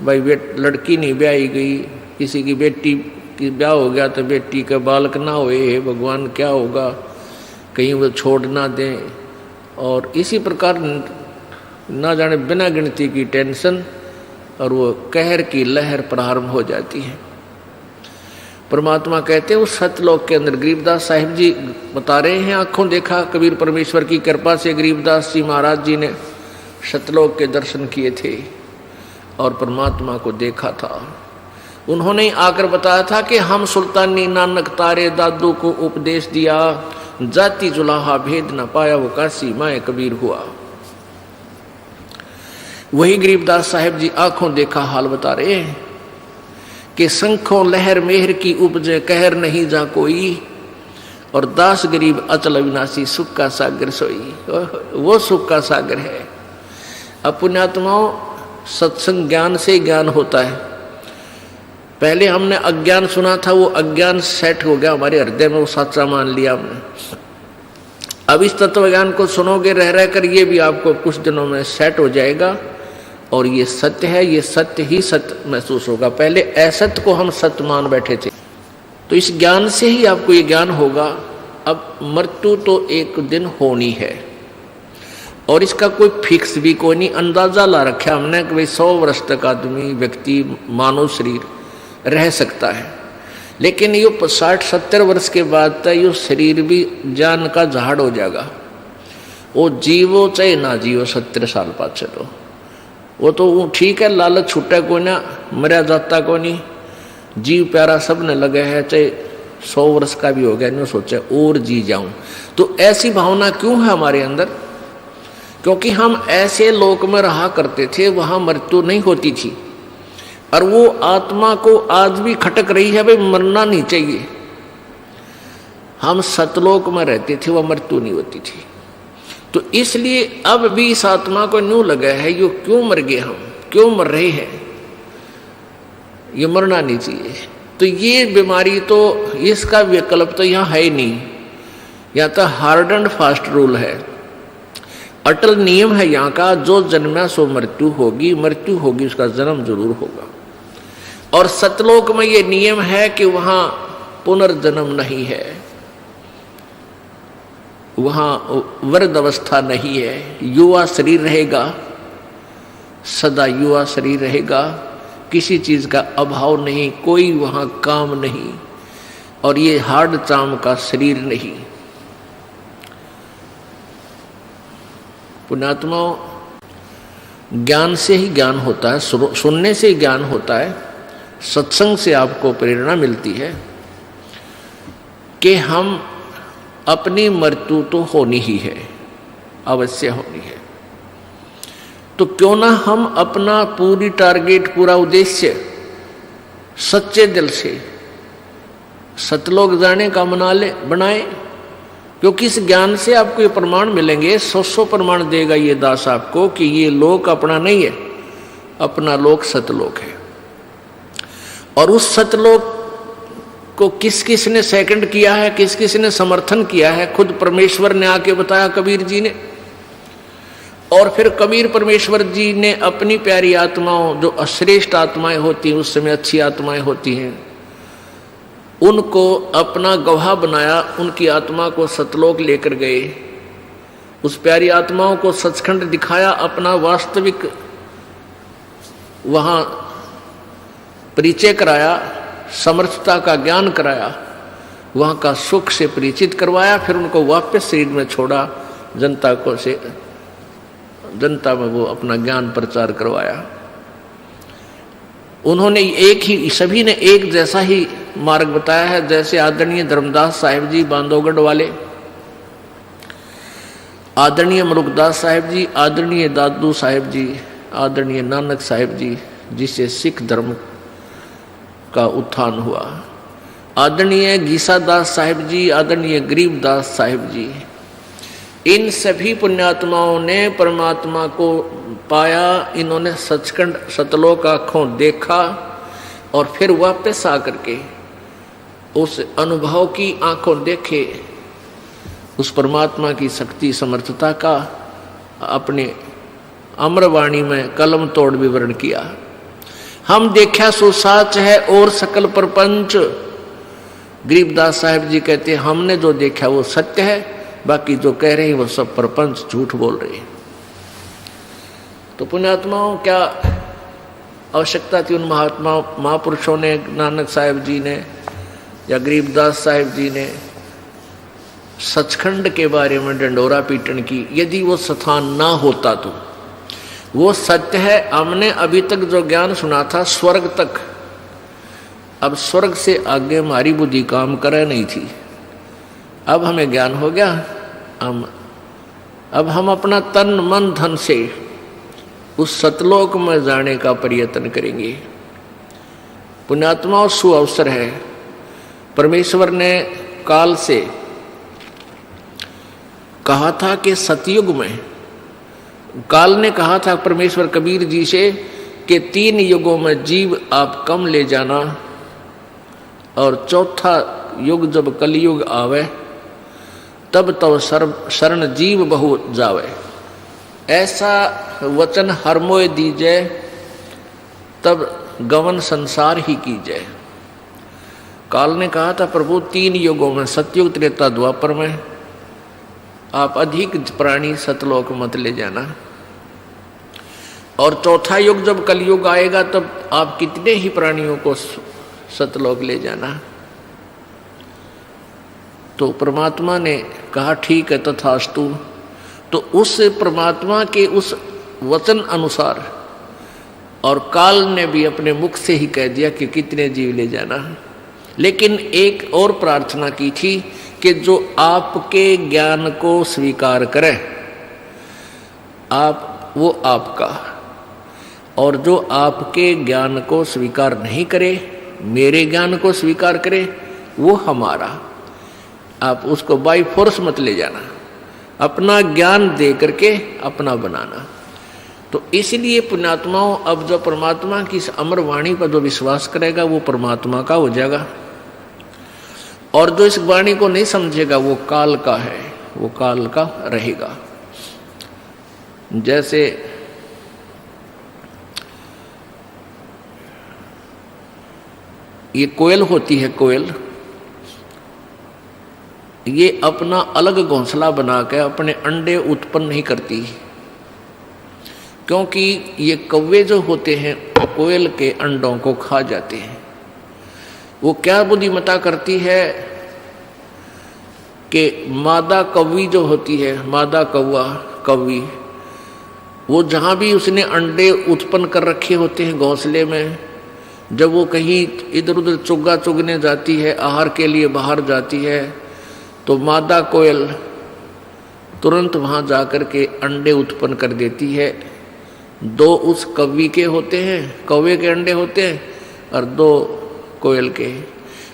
भाई लड़की नहीं ब्याही गई, किसी की बेटी की ब्याह हो गया तो बेटी का बालक ना होए, भगवान क्या होगा, कहीं वो छोड़ ना दें। और इसी प्रकार ना जाने बिना गिनती की टेंशन और वो कहर की लहर प्रारंभ हो जाती है। परमात्मा कहते हैं उस सतलोक के अंदर, गरीबदास साहिब जी बता रहे हैं, आंखों देखा कबीर परमेश्वर की कृपा से गरीबदास जी महाराज जी ने सतलोक के दर्शन किए थे और परमात्मा को देखा था। उन्होंने आकर बताया था कि हम सुल्तानी नानक तारे दादू को उपदेश दिया, जाति जुलाहा भेद न पाया वो काशी माए कबीर हुआ। वही गरीबदास साहिब जी आंखों देखा हाल बता रहे हैं कि शंखों लहर मेहर की उपजे कहर नहीं जा कोई, और दास गरीब अचल अविनाशी सुख का सागर सोई। वो सुख का सागर है। पुण्यात्माओं, सत्संग ज्ञान से ज्ञान होता है। पहले हमने अज्ञान सुना था, वो अज्ञान सेट हो गया हमारे हृदय में, वो सच्चा मान लिया हमने। अब इस तत्व ज्ञान को सुनोगे रह रहकर, ये भी आपको कुछ दिनों में सेट हो जाएगा और ये सत्य है, ये सत्य ही सत्य महसूस होगा। पहले असत्य को हम सत्य मान बैठे थे, तो इस ज्ञान से ही आपको ये ज्ञान होगा। अब मृत्यु तो एक दिन होनी है और इसका कोई फिक्स भी कोई नहीं। अंदाजा ला रखा हमने कि भाई 100 वर्ष तक आदमी व्यक्ति मानव शरीर रह सकता है, लेकिन ये 60-70 वर्ष के बाद तक ये शरीर भी जान का झाड़ हो जाएगा। वो जीवो चाहे ना जीवो 70 साल पाछे, तो वो तो ठीक है, लालच छूटा को ना, मरा जाता को नहीं, जीव प्यारा सब ने लगे है, चाहे 100 वर्ष का भी हो गया, नहीं सोचा और जी जाऊं। तो ऐसी भावना क्यों है हमारे अंदर? क्योंकि हम ऐसे लोक में रहा करते थे, वहां मृत्यु नहीं होती थी, और वो आत्मा को आज भी खटक रही है, भाई मरना नहीं चाहिए। हम सतलोक में रहते थे, वह मृत्यु नहीं होती थी। तो इसलिए अब भी इस आत्मा को न्यू लगा है, यो क्यों मर गए, हम क्यों मर रहे हैं, ये मरना नहीं चाहिए। तो ये बीमारी तो, इसका विकल्प तो यहाँ है ही नहीं, या तो हार्ड एंड फास्ट रूल है। अटल नियम है यहाँ का, जो जन्मा सो मृत्यु होगी, मृत्यु होगी उसका जन्म जरूर होगा। और सतलोक में ये नियम है कि वहां पुनर्जन्म नहीं है, वहां वृद्ध अवस्था नहीं है, युवा शरीर रहेगा, सदा युवा शरीर रहेगा, किसी चीज का अभाव नहीं, कोई वहां काम नहीं, और ये हार्ड चाम का शरीर नहीं। पुण्यात्माओं, ज्ञान से ही ज्ञान होता है, सुनने से ही ज्ञान होता है, सत्संग से आपको प्रेरणा मिलती है कि हम अपनी मृत्यु तो होनी ही है, अवश्य होनी है। तो क्यों ना हम अपना पूरी टारगेट, पूरा उद्देश्य सच्चे दिल से सतलोक जाने का बनाए, क्योंकि इस ज्ञान से आपको ये प्रमाण मिलेंगे, 100 प्रमाण देगा ये दास आपको कि ये लोक अपना नहीं है, अपना लोक सतलोक है। और उस सतलोक को किस किस ने सेकंड किया है, किस किस ने समर्थन किया है, खुद परमेश्वर ने आके बताया कबीर जी ने। और फिर कबीर परमेश्वर जी ने अपनी प्यारी आत्माओं, जो अश्रेष्ठ आत्माएं होती हैं, उस समय अच्छी आत्माएं होती हैं, उनको अपना गवाह बनाया, उनकी आत्मा को सतलोक लेकर गए, उस प्यारी आत्माओं को सचखंड दिखाया, अपना वास्तविक वहां परिचय कराया, समर्थता का ज्ञान कराया, वहां का सुख से परिचित करवाया, फिर उनको वापस शरीर में छोड़ा, जनता में वो अपना ज्ञान प्रचार करवाया। उन्होंने सभी ने एक जैसा ही मार्ग बताया है, जैसे आदरणीय धर्मदास साहिब जी बांधवगढ़ वाले, आदरणीय मलुकदास साहिब जी, आदरणीय दादू साहिब जी, आदरणीय नानक साहिब जी, जिससे सिख धर्म का उत्थान हुआ, आदरणीय गीसादास साहिब जी, आदरणीय गरीबदास साहिब जी, इन सभी पुण्यात्माओं ने परमात्मा को पाया। इन्होंने सचखंड सतलोक आँखों देखा और फिर वापस आकर के उस अनुभव की आंखों देखे, उस परमात्मा की शक्ति समर्थता का अपने अमरवाणी में कलम तोड़ विवरण किया। हम देखा सो साच है और सकल प्रपंच, गरीबदास साहिब जी कहते हैं हमने जो देखा वो सत्य है, बाकी जो कह रहे हैं वो सब प्रपंच झूठ बोल रहे हैं। तो पुण्यात्माओं, क्या आवश्यकता थी उन महापुरुषों ने, नानक साहिब जी ने या गरीबदास साहिब जी ने सचखंड के बारे में डंडोरा पीटन की? यदि वो स्थान ना होता तो वो सत्य है। हमने अभी तक जो ज्ञान सुना था स्वर्ग तक, अब स्वर्ग से आगे हमारी बुद्धि काम करे नहीं थी। अब हमें ज्ञान हो गया, अब हम अपना तन मन धन से उस सतलोक में जाने का प्रयत्न करेंगे। पुण्यात्माओं, सु अवसर है। परमेश्वर ने काल से कहा था कि सतयुग में, काल ने कहा था परमेश्वर कबीर जी से कि 3 युगों में जीव आप कम ले जाना, और चौथा युग जब कलयुग आवे तब तो शरण जीव बहु जावे। ऐसा वचन हर मोय दीजै, तब गवन संसार ही कीजै। काल ने कहा था प्रभु 3 युगों में, सतयुग त्रेता द्वापर में, आप अधिक प्राणी सतलोक मत ले जाना, और चौथा युग जब कलयुग आएगा तब आप कितने ही प्राणियों को सतलोक ले जाना। तो परमात्मा ने कहा ठीक है तथास्तु। तो उस परमात्मा के उस वचन अनुसार, और काल ने भी अपने मुख से ही कह दिया कि कितने जीव ले जाना, लेकिन एक और प्रार्थना की थी कि जो आपके ज्ञान को स्वीकार करे आप, वो आपका, और जो आपके ज्ञान को स्वीकार नहीं करे, मेरे ज्ञान को स्वीकार करे, वो हमारा। आप उसको बाई फोर्स मत ले जाना, अपना ज्ञान दे करके अपना बनाना। तो इसलिए पुण्यात्माओं, अब जो परमात्मा की इस अमर वाणी पर जो विश्वास करेगा वो परमात्मा का हो जाएगा, और जो इस वाणी को नहीं समझेगा वो काल का है, वो काल का रहेगा। जैसे ये कोयल होती है, कोयल ये अपना अलग घोंसला बना के अपने अंडे उत्पन्न नहीं करती, क्योंकि ये कौवे जो होते हैं कोयल के अंडों को खा जाते हैं। वो क्या बुद्धिमत्ता करती है कि मादा कौवी जो होती है, मादा कौवी, वो जहाँ भी उसने अंडे उत्पन्न कर रखे होते हैं घोंसले में, जब वो कहीं इधर उधर चुग्गा चुगने जाती है, आहार के लिए बाहर जाती है, तो मादा कोयल तुरंत वहाँ जाकर के अंडे उत्पन्न कर देती है। 2 उस कौवी के होते हैं, कौवे के अंडे होते हैं, और 2 कोयल के।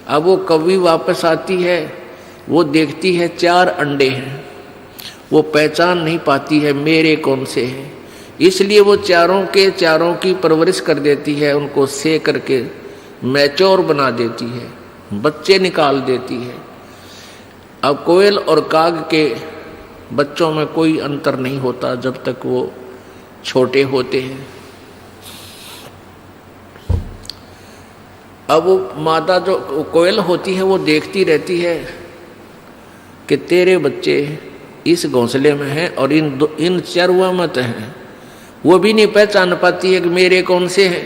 अब वो कौवी वापस आती है, वो देखती है 4 अंडे हैं, वो पहचान नहीं पाती है मेरे कौन से हैं, इसलिए वो चारों की परवरिश कर देती है, उनको से करके मैच्योर बना देती है, बच्चे निकाल देती है। अब कोयल और काग के बच्चों में कोई अंतर नहीं होता जब तक वो छोटे होते हैं। अब वो मादा जो कोयल होती है वो देखती रहती है कि तेरे बच्चे इस घोंसले में हैं और इन चरवा मत हैं, वो भी नहीं पहचान पाती है कि मेरे कौन से हैं।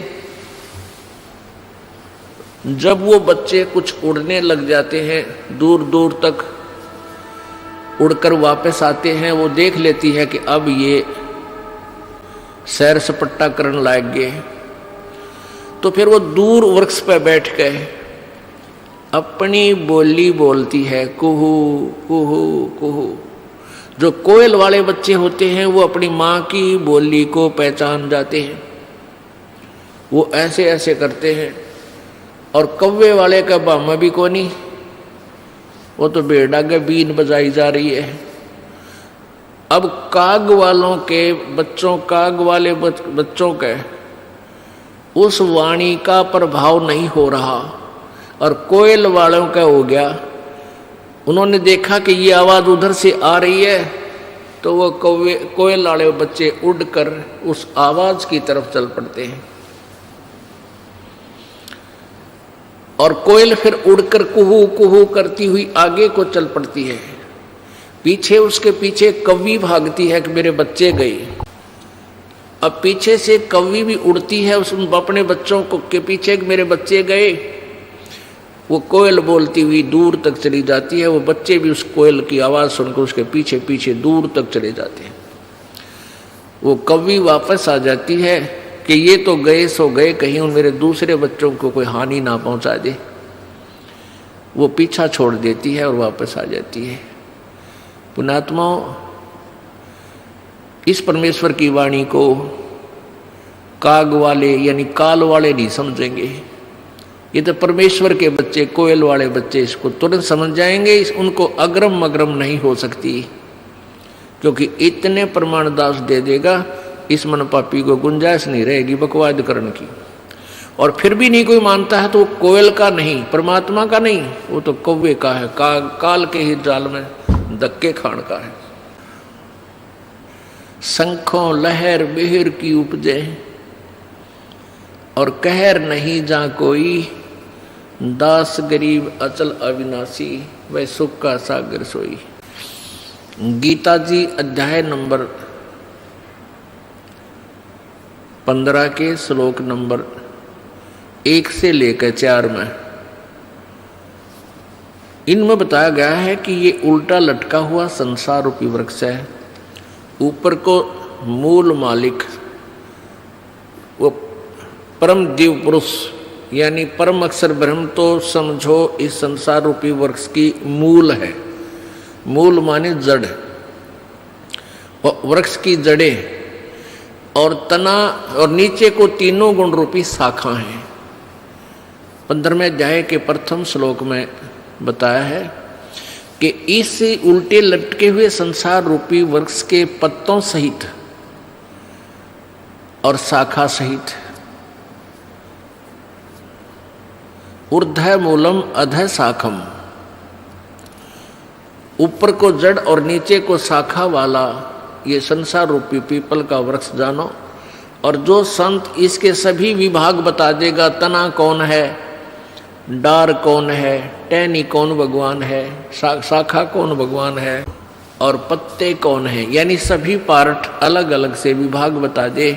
जब वो बच्चे कुछ उड़ने लग जाते हैं, दूर दूर तक उड़कर वापस आते हैं, वो देख लेती है कि अब ये सैर सपट्टा करने लायक गए, तो फिर वो दूर वृक्ष पर बैठ गए अपनी बोली बोलती है, कुहू कुहू कुहू। जो कोयल वाले बच्चे होते हैं वो अपनी माँ की बोली को पहचान जाते हैं, वो ऐसे ऐसे करते हैं। और कौवे वाले का बामा भी कोनी, वो तो बेड़ा के बीन बजाई जा रही है। अब काग वालों के बच्चों, काग वाले बच्चों के उस वाणी का प्रभाव नहीं हो रहा, और कोयल वालों का हो गया। उन्होंने देखा कि ये आवाज़ उधर से आ रही है, तो वो कोयल वाले बच्चे उड़कर उस आवाज़ की तरफ चल पड़ते हैं, और कोयल फिर उड़कर कुहू कुहू करती हुई आगे को चल पड़ती है। पीछे उसके पीछे कौवी भागती है कि मेरे बच्चे गए। अब पीछे से कौवी भी उड़ती है उस अपने बच्चों को के पीछे कि मेरे बच्चे गए। वो कोयल बोलती हुई दूर तक चली जाती है, वो बच्चे भी उस कोयल की आवाज़ सुनकर उसके पीछे पीछे दूर तक चले जाते हैं। वो कौवी वापस आ जाती है कि ये तो गए सो गए, कहीं उन मेरे दूसरे बच्चों को कोई हानि ना पहुंचा दे। वो पीछा छोड़ देती है और वापस आ जाती है। पुण्यात्माओं, इस परमेश्वर की वाणी को काग वाले यानी काल वाले नहीं समझेंगे। ये तो परमेश्वर के बच्चे, कोयल वाले बच्चे इसको तुरंत समझ जाएंगे। उनको अग्रम मग्रम नहीं हो सकती, क्योंकि इतने प्रमाण दास दे देगा, इस मन पापी को गुंजाइश नहीं रहेगी बकवाद करने की। और फिर भी नहीं कोई मानता है तो वो कोयल का नहीं, परमात्मा का नहीं, वो तो कौवे का है, काल के ही जाल में धक्के खान का है। शंखों लहर बिहर की उपजे और कहर नहीं जा कोई, दास गरीब अचल अविनाशी वह सुख का सागर सोई। गीता जी अध्याय नंबर 15 के श्लोक नंबर 1 से लेकर 4 में इनमें बताया गया है कि ये उल्टा लटका हुआ संसार रूपी वृक्ष है। ऊपर को मूल मालिक वो परम दिव्य पुरुष यानी परम अक्षर ब्रह्म, तो समझो इस संसार रूपी वृक्ष की मूल है। मूल माने जड़, और वृक्ष की जड़ें और तना, और नीचे को तीनों गुण रूपी शाखा हैं। 15वें अध्याय के प्रथम श्लोक में बताया है कि इस उल्टे लटके हुए संसार रूपी वृक्ष के पत्तों सहित और शाखा सहित ऊर्ध्व मूलम अधः शाखम, ऊपर को जड़ और नीचे को शाखा वाला ये संसार रूपी पीपल का वृक्ष जानो, और जो संत इसके सभी विभाग बता देगा, तना कौन है, डार कौन है, टहनी कौन भगवान है, शाखा कौन भगवान है, और पत्ते कौन है, यानी सभी पार्ट अलग अलग से विभाग बता दे,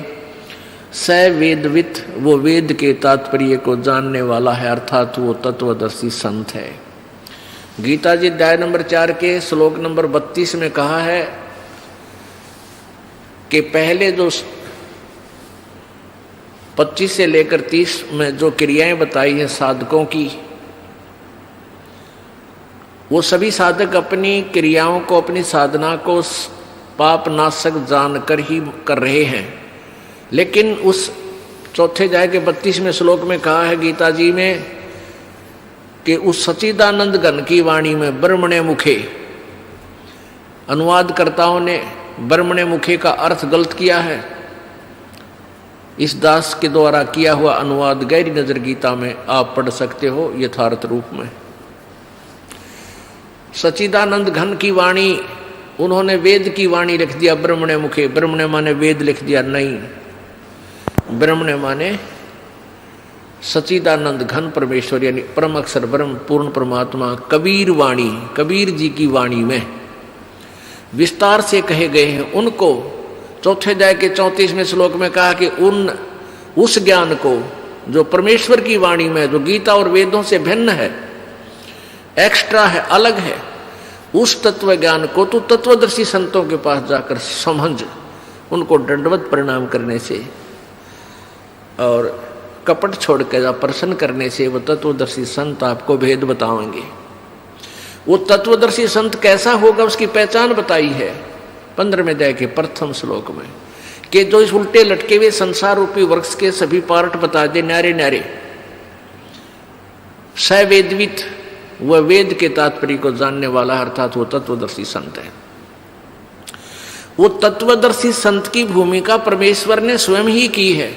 स वेदवित, वो वेद के तात्पर्य को जानने वाला है, अर्थात वो तत्वदर्शी संत है। गीता जी अध्याय नंबर 4 के श्लोक नंबर 32 में कहा है कि पहले जो 25 से लेकर 30 में जो क्रियाएं बताई हैं साधकों की, वो सभी साधक अपनी क्रियाओं को, अपनी साधना को पाप नाशक जानकर ही कर रहे हैं। लेकिन उस चौथे अध्याय के 32वें श्लोक में कहा है गीता जी में कि उस सच्चिदानंद घन की वाणी में ब्रह्मणे मुखे, अनुवादकर्ताओं ने ब्रह्मणे मुखे का अर्थ गलत किया है। इस दास के द्वारा किया हुआ अनुवाद गहरी नजर गीता में आप पढ़ सकते हो यथार्थ रूप में। सच्चिदानंद घन की वाणी, उन्होंने वेद की वाणी लिख दिया ब्रह्मणे मुखे। ब्रह्मणे माने वेद लिख दिया, नहीं, ब्रह्मणे माने सच्चिदानंद घन परमेश्वर यानी परम अक्षर ब्रह्म पूर्ण परमात्मा कबीर वाणी, कबीर जी की वाणी में विस्तार से कहे गए हैं। उनको चौथे अध्याय के 34वें श्लोक में कहा कि उस ज्ञान को जो परमेश्वर की वाणी में, जो गीता और वेदों से भिन्न है, एक्स्ट्रा है, अलग है, उस तत्व ज्ञान को तू तत्वदर्शी संतों के पास जाकर समझ, उनको दंडवत प्रणाम करने से और कपट छोड़ कर प्रसन्न करने से वो तत्वदर्शी संत आपको भेद बताएंगे। वो तत्वदर्शी संत कैसा होगा उसकी पहचान बताई है 15वें अध्याय के प्रथम श्लोक में, कि जो इस उल्टे लटके हुए संसार रूपी वृक्ष के सभी पार्ट बता दे न्यारे न्यारे। सवेदवित, वह वेद के तात्पर्य को जानने वाला, अर्थात वो तत्वदर्शी संत है। वो तत्वदर्शी संत की भूमिका परमेश्वर ने स्वयं ही की है।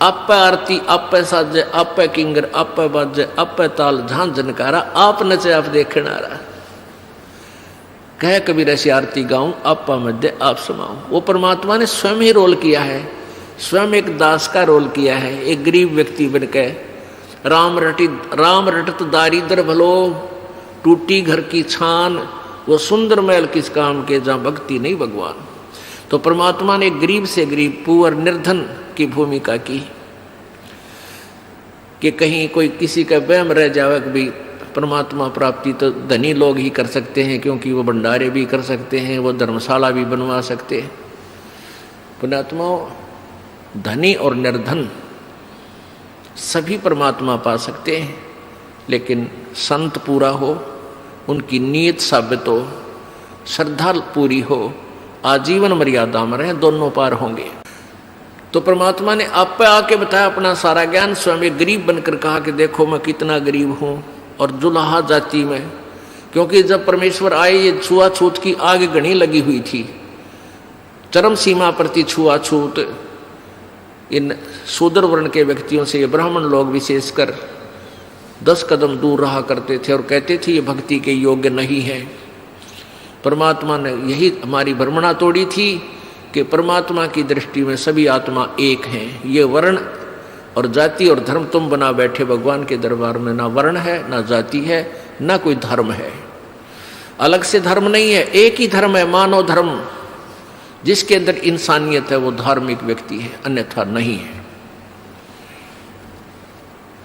आप आरती, आप साजे, आप किंगर, आप बाजे, आप ताल, झांझ झनकारा, आप नचे आप देखना रहा। कह कबीर ऐसी आरती गाऊं, आपा मध्य आप समाऊं। वो परमात्मा ने स्वयं ही रोल किया है, स्वयं एक दास का रोल किया है, एक गरीब व्यक्ति बनकर। राम रटत दारिद्र भलो, टूटी घर की छान, वो सुंदर महल किस काम के जहाँ भक्ति नहीं भगवान। तो परमात्मा ने गरीब से गरीब, पुअर, निर्धन की भूमिका की कि कहीं कोई किसी का वहम रह जावे कि भाई परमात्मा प्राप्ति तो धनी लोग ही कर सकते हैं, क्योंकि वो भंडारे भी कर सकते हैं, वो धर्मशाला भी बनवा सकते हैं। पुण्यात्माओं, धनी और निर्धन सभी परमात्मा पा सकते हैं, लेकिन संत पूरा हो, उनकी नीयत साबित हो, श्रद्धा पूरी हो, आजीवन मर्यादा में रहे, दोनों पार होंगे। तो परमात्मा ने आप पे आके बताया अपना सारा ज्ञान, स्वयं एक गरीब बनकर कहा कि देखो मैं कितना गरीब हूँ, और जुलाहा जाति में, क्योंकि जब परमेश्वर आए ये छुआछूत की आग घनी लगी हुई थी, चरम सीमा प्रति छुआछूत इन शूद्र वर्ण के व्यक्तियों से ये ब्राह्मण लोग विशेषकर 10 कदम दूर रहा करते थे और कहते थे ये भक्ति के योग्य नहीं है। परमात्मा ने यही हमारी भ्रमणा तोड़ी थी कि परमात्मा की दृष्टि में सभी आत्मा एक हैं। ये वर्ण और जाति और धर्म तुम बना बैठे भगवान के दरबार में, ना वर्ण है, ना जाति है, ना कोई धर्म है, अलग से धर्म नहीं है, एक ही धर्म है, मानव धर्म। जिसके अंदर इंसानियत है वो धार्मिक व्यक्ति है, अन्यथा नहीं है।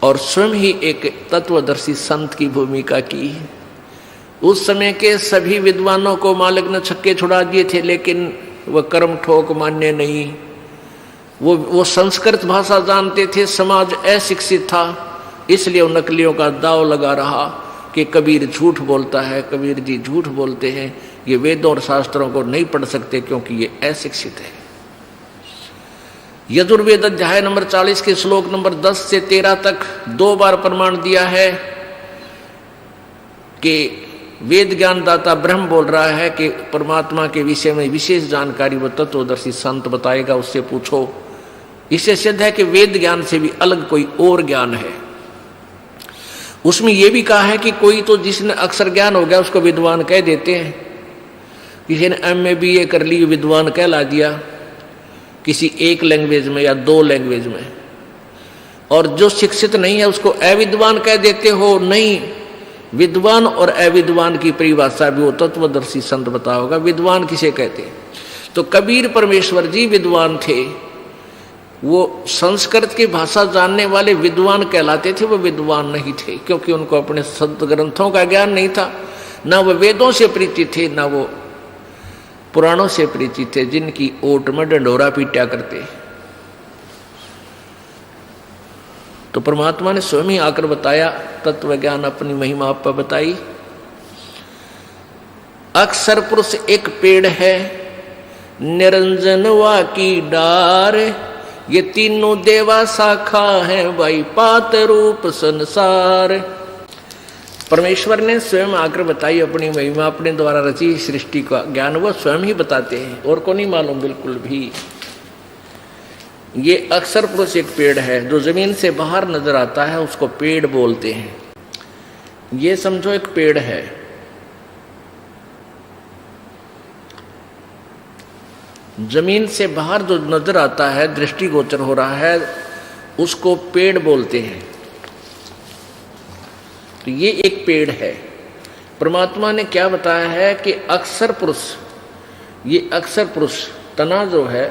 और स्वयं ही एक तत्वदर्शी संत की भूमिका की। उस समय के सभी विद्वानों को मालिक ने छक्के छुड़ा दिए थे, लेकिन वह कर्म ठोक मान्य नहीं। वो संस्कृत भाषा जानते थे, समाज अशिक्षित था, इसलिए उन नकलियों का दाव लगा रहा कि कबीर झूठ बोलता है, कबीर जी झूठ बोलते हैं, ये वेदों और शास्त्रों को नहीं पढ़ सकते क्योंकि ये अशिक्षित है। यजुर्वेद अध्याय नंबर 40 के श्लोक नंबर 10 से 13 तक 2 बार प्रमाण दिया है कि वेद ज्ञानदाता ब्रह्म बोल रहा है कि परमात्मा के विषय में विशेष जानकारी वो तत्वदर्शी संत बताएगा, उससे पूछो। इससे सिद्ध है कि वेद ज्ञान से भी अलग कोई और ज्ञान है। उसमें यह भी कहा है कि कोई तो जिसने अक्षर ज्ञान हो गया उसको विद्वान कह देते हैं, किसी ने MA BA कर ली, विद्वान कहला दिया किसी एक लैंग्वेज में या 2 लैंग्वेज में, और जो शिक्षित नहीं है उसको अविद्वान कह देते हो। नहीं, विद्वान और अविद्वान की परिभाषा भी वो तत्वदर्शी संत बता होगा। विद्वान किसे कहते? तो कबीर परमेश्वर जी विद्वान थे, वो संस्कृत की भाषा जानने वाले विद्वान कहलाते थे, वो विद्वान नहीं थे क्योंकि उनको अपने संत ग्रंथों का ज्ञान नहीं था, ना वो वेदों से परिचित थे, ना वो पुराणों से परिचित थे जिनकी ओट में डंडोरा पीटा करते। तो परमात्मा ने स्वयं ही आकर बताया, तत्व ज्ञान अपनी महिमा आप पर बताई। अक्षर पुरुष एक पेड़ है, निरंजन वा की डार, ये तीनों देवा शाखा है, भाई पात रूप संसार। परमेश्वर ने स्वयं आकर बताई अपनी महिमा, अपने द्वारा रची सृष्टि का ज्ञान वो स्वयं ही बताते हैं, और को नहीं मालूम बिल्कुल भी। ये अक्षर पुरुष एक पेड़ है, जो जमीन से बाहर नजर आता है उसको पेड़ बोलते हैं। ये समझो एक पेड़ है, जमीन से बाहर जो नजर आता है, दृष्टिगोचर हो रहा है, उसको पेड़ बोलते हैं। तो ये एक पेड़ है। परमात्मा ने क्या बताया है कि अक्षर पुरुष, ये अक्षर पुरुष तना जो है,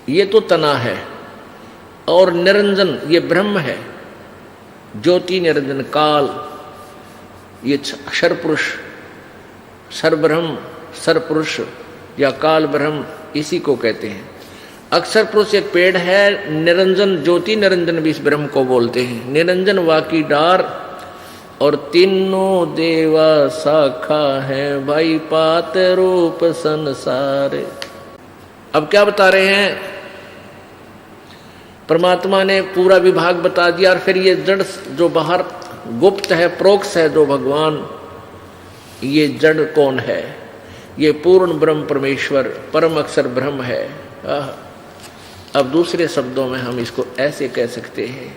ये तो तना है, और निरंजन ये ब्रह्म है, ज्योति निरंजन काल, ये अक्षर पुरुष, सर्वब्रह्म सर्वपुरुष या काल ब्रह्म, इसी को कहते हैं। अक्षर पुरुष एक पेड़ है, निरंजन ज्योति निरंजन भी इस ब्रह्म को बोलते हैं। निरंजन वाकी डार, और तीनों देवा शाखा है, भाई पात रूप संसार। अब क्या बता रहे हैं? परमात्मा ने पूरा विभाग बता दिया, और फिर ये जड़ जो बाहर गुप्त है, प्रोक्ष है जो भगवान, ये जड़ कौन है? ये पूर्ण ब्रह्म परमेश्वर परम अक्षर ब्रह्म है। अब दूसरे शब्दों में हम इसको ऐसे कह सकते हैं,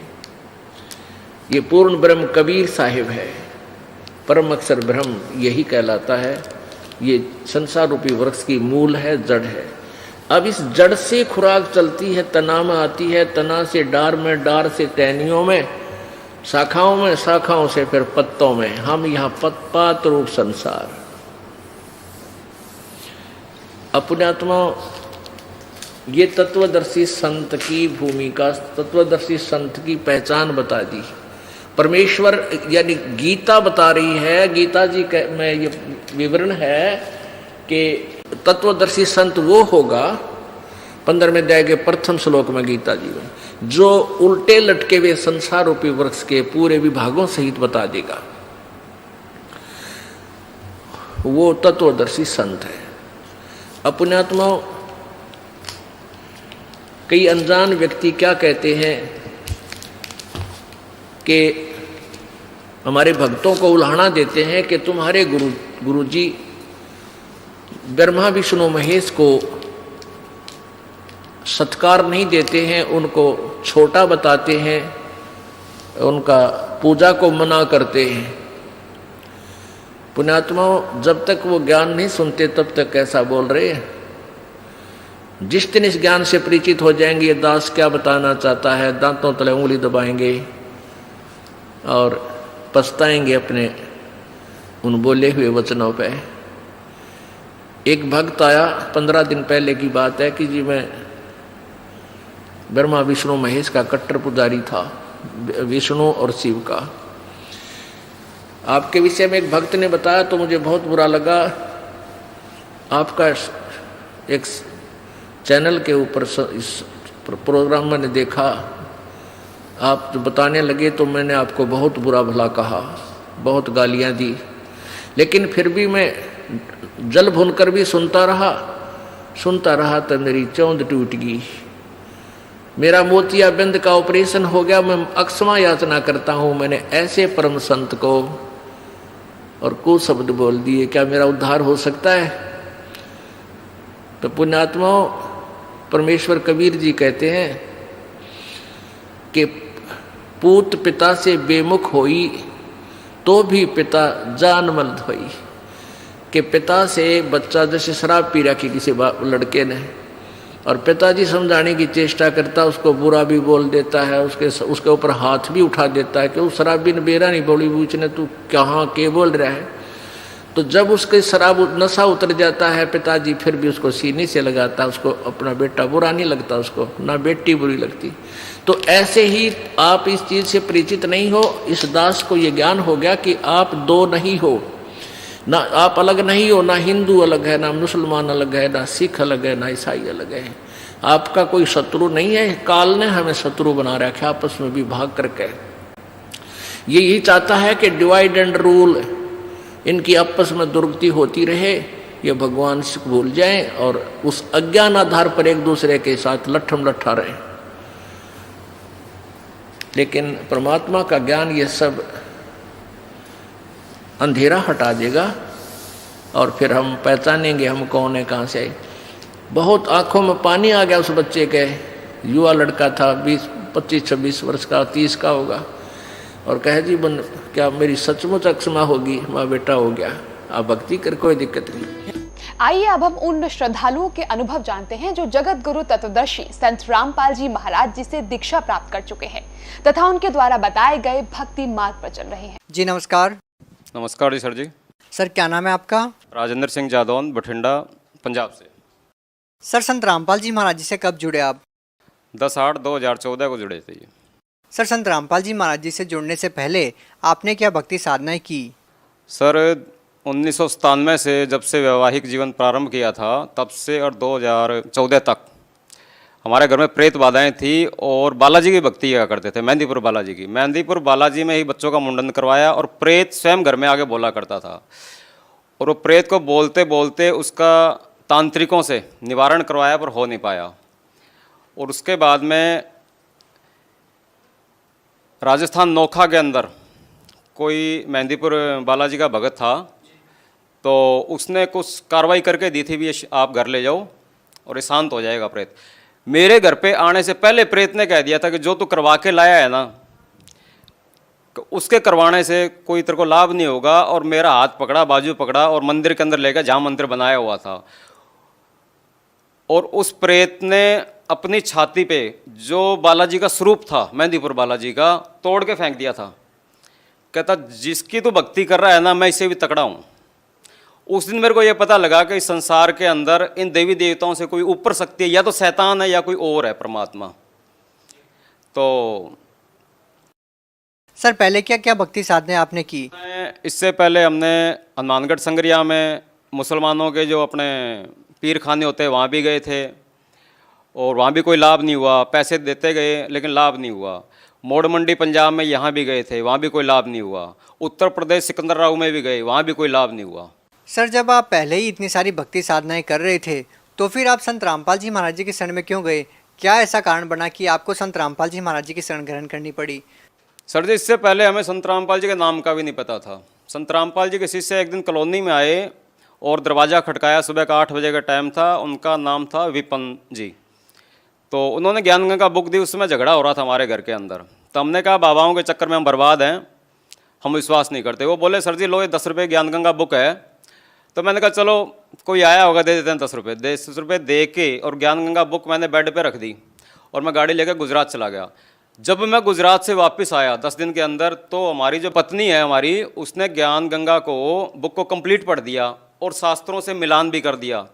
ये पूर्ण ब्रह्म कबीर साहिब है, परम अक्षर ब्रह्म यही कहलाता है। ये संसार रूपी वृक्ष की मूल है, जड़ है। अब इस जड़ से खुराक चलती है, तना में आती है, तना से डार में, डार से टहनियों में, शाखाओं में, शाखाओं से फिर पत्तों में। हम यहाँ पात रूप संसार। अपने आत्मा, ये तत्वदर्शी संत की भूमिका, तत्वदर्शी संत की पहचान बता दी। परमेश्वर यानी गीता बता रही है, गीता जी में ये विवरण है कि तत्वदर्शी संत वो होगा, 15वें अध्याय के प्रथम श्लोक में गीता जी में, जो उल्टे लटके हुए संसार रूपी वृक्ष के पूरे विभागों सहित बता देगा, वो तत्वदर्शी संत है। अपने आत्मा, कई अनजान व्यक्ति क्या कहते हैं कि हमारे भक्तों को उल्हाना देते हैं कि तुम्हारे गुरुजी ब्रह्मा विष्णु महेश को सत्कार नहीं देते हैं, उनको छोटा बताते हैं, उनका पूजा को मना करते हैं। पुण्यात्माओं, जब तक वो ज्ञान नहीं सुनते तब तक कैसा बोल रहे हैं। जिस दिन इस ज्ञान से परिचित हो जाएंगे, ये दास क्या बताना चाहता है, दांतों तले उंगली दबाएंगे और पछताएंगे अपने उन बोले हुए वचनों पे। एक भक्त आया, 15 दिन पहले की बात है कि जी मैं ब्रह्मा विष्णु महेश का कट्टर पुजारी था, विष्णु और शिव का। आपके विषय में एक भक्त ने बताया तो मुझे बहुत बुरा लगा। आपका एक चैनल के ऊपर इस प्रोग्राम मैंने देखा, आप जो बताने लगे तो मैंने आपको बहुत बुरा भला कहा, बहुत गालियां दी, लेकिन फिर भी मैं जल भुनकर भी सुनता रहा तो मेरी चौंध टूट गई। मेरा मोतियाबिंद का ऑपरेशन हो गया, मैं अक्षमा याचना करता हूँ। मैंने ऐसे परम संत को और कुछ शब्द बोल दिए, क्या मेरा उद्धार हो सकता है? तो पुण्यात्माओं, परमेश्वर कबीर जी कहते हैं कि पूत पिता से बेमुख होई, तो भी पिता जान मर्द हुई कि पिता से बच्चा जैसे शराब पी रखी किसी लड़के ने, और पिताजी समझाने की चेष्टा करता, उसको बुरा भी बोल देता है, उसके ऊपर हाथ भी उठा देता है कि उस शराबी ने बेरा नहीं बोली पूछने तू कहाँ के बोल रहा है। तो जब उसके शराब नशा उतर जाता है, पिताजी फिर भी उसको सीने से लगाता, उसको अपना बेटा बुरा नहीं लगता, उसको ना बेटी बुरी लगती। तो ऐसे ही आप इस चीज़ से परिचित नहीं हो, इस दास को ये ज्ञान हो गया कि आप दो नहीं हो, ना आप अलग नहीं हो, ना हिंदू अलग है, ना मुसलमान अलग है, ना सिख अलग है, ना ईसाई अलग है। आपका कोई शत्रु नहीं है, काल ने हमें शत्रु बना रखा आपस में विभाग करके। ये यही चाहता है कि डिवाइड एंड रूल, इनकी आपस में दुर्गति होती रहे, ये भगवान से भूल जाएं और उस अज्ञान आधार पर एक दूसरे के साथ लट्ठम लट्ठा रहे। लेकिन परमात्मा का ज्ञान ये सब अंधेरा हटा देगा और फिर हम पहचानेंगे हम कौन है, कहाँ से आए। बहुत आंखों में पानी आ गया उस बच्चे के, युवा लड़का था, 25-26 वर्ष का, 30 का होगा, और कहे जी बन क्या मेरी सचमुच अक्षमा होगी, माँ बेटा हो गया, आप भक्ति कर, कोई दिक्कत नहीं। आइए अब हम उन श्रद्धालुओं के अनुभव जानते हैं जो जगत गुरु तत्वदर्शी संत रामपाल जी महाराज जी से दीक्षा प्राप्त कर चुके हैं तथा उनके द्वारा बताए गए भक्ति मार्ग पर चल रहे हैं। जी नमस्कार। नमस्कार जी सर जी। सर क्या नाम है आपका? राजेंद्र सिंह जादौन, बठिंडा, पंजाब से। सर संत रामपाल जी महाराज जी से कब जुड़े आप? 10/8/2014 को जुड़े थे। सर संत रामपाल जी महाराज जी से जुड़ने से पहले आपने क्या भक्ति साधनाएं की? सर 1997 से जब से वैवाहिक जीवन प्रारंभ किया था तब से और 2014 तक हमारे घर में प्रेत बाधाएं थी और बालाजी की भक्ति किया करते थे, मेहंदीपुर बालाजी की। मेहंदीपुर बालाजी में ही बच्चों का मुंडन करवाया और प्रेत स्वयं घर में आके बोला करता था, और वो प्रेत को बोलते बोलते उसका तांत्रिकों से निवारण करवाया पर हो नहीं पाया। और उसके बाद में राजस्थान नोखा के अंदर कोई मेहंदीपुर बालाजी का भगत था, तो उसने कुछ कार्रवाई करके दी थी भी आप घर ले जाओ और ये शांत हो जाएगा प्रेत। मेरे घर पे आने से पहले प्रेत ने कह दिया था कि जो तू करवा के लाया है ना, उसके करवाने से कोई तेरे को लाभ नहीं होगा। और मेरा हाथ पकड़ा, बाजू पकड़ा और मंदिर के अंदर ले गया जहाँ मंदिर बनाया हुआ था, और उस प्रेत ने अपनी छाती पे जो बालाजी का स्वरूप था मेहंदीपुर बालाजी का तोड़ के फेंक दिया था। कहता जिसकी तू भक्ति कर रहा है ना, मैं इससे भी तकड़ा हूँ। उस दिन मेरे को यह पता लगा कि इस संसार के अंदर इन देवी देवताओं से कोई ऊपर शक्ति है, या तो शैतान है या कोई और है परमात्मा। तो सर पहले क्या क्या भक्ति साधनाएं आपने की? इससे पहले हमने हनुमानगढ़ संगरिया में मुसलमानों के जो अपने पीर खाने होते हैं वहाँ भी गए थे, और वहाँ भी कोई लाभ नहीं हुआ। पैसे देते गए लेकिन लाभ नहीं हुआ। मोड़ मंडी पंजाब में यहाँ भी गए थे, वहाँ भी कोई लाभ नहीं हुआ। उत्तर प्रदेश सिकंदर राव में भी गए, वहाँ भी कोई लाभ नहीं हुआ। सर जब आप पहले ही इतनी सारी भक्ति साधनाएं कर रहे थे तो फिर आप संत रामपाल जी महाराज जी की शरण में क्यों गए? क्या ऐसा कारण बना कि आपको संत रामपाल जी महाराज जी की शरण ग्रहण करनी पड़ी? सर जी इससे पहले हमें संत रामपाल जी के नाम का भी नहीं पता था। संत रामपाल जी के शिष्य एक दिन कॉलोनी में आए और दरवाज़ा खटकाया, सुबह का 8 बजे का टाइम था। उनका नाम था विपन जी। तो उन्होंने ज्ञान गंगा बुक दी, उसमें झगड़ा हो रहा था हमारे घर के अंदर। तो हमने कहा बाबाओं के चक्कर में हम बर्बाद हैं, हम विश्वास नहीं करते। वो बोले सर जी लो ये 10 रुपये ज्ञान गंगा बुक है। तो मैंने कहा चलो कोई आया होगा दे देते हैं 10 रुपये। 10 रुपये दे के और ज्ञान गंगा बुक मैंने बेड पे रख दी और मैं गाड़ी लेकर गुजरात चला गया। जब मैं गुजरात से वापस आया 10 दिन के अंदर, तो हमारी जो पत्नी है हमारी, उसने ज्ञान गंगा को बुक को कंप्लीट पढ़ दिया और शास्त्रों से मिलान भी कर दिया।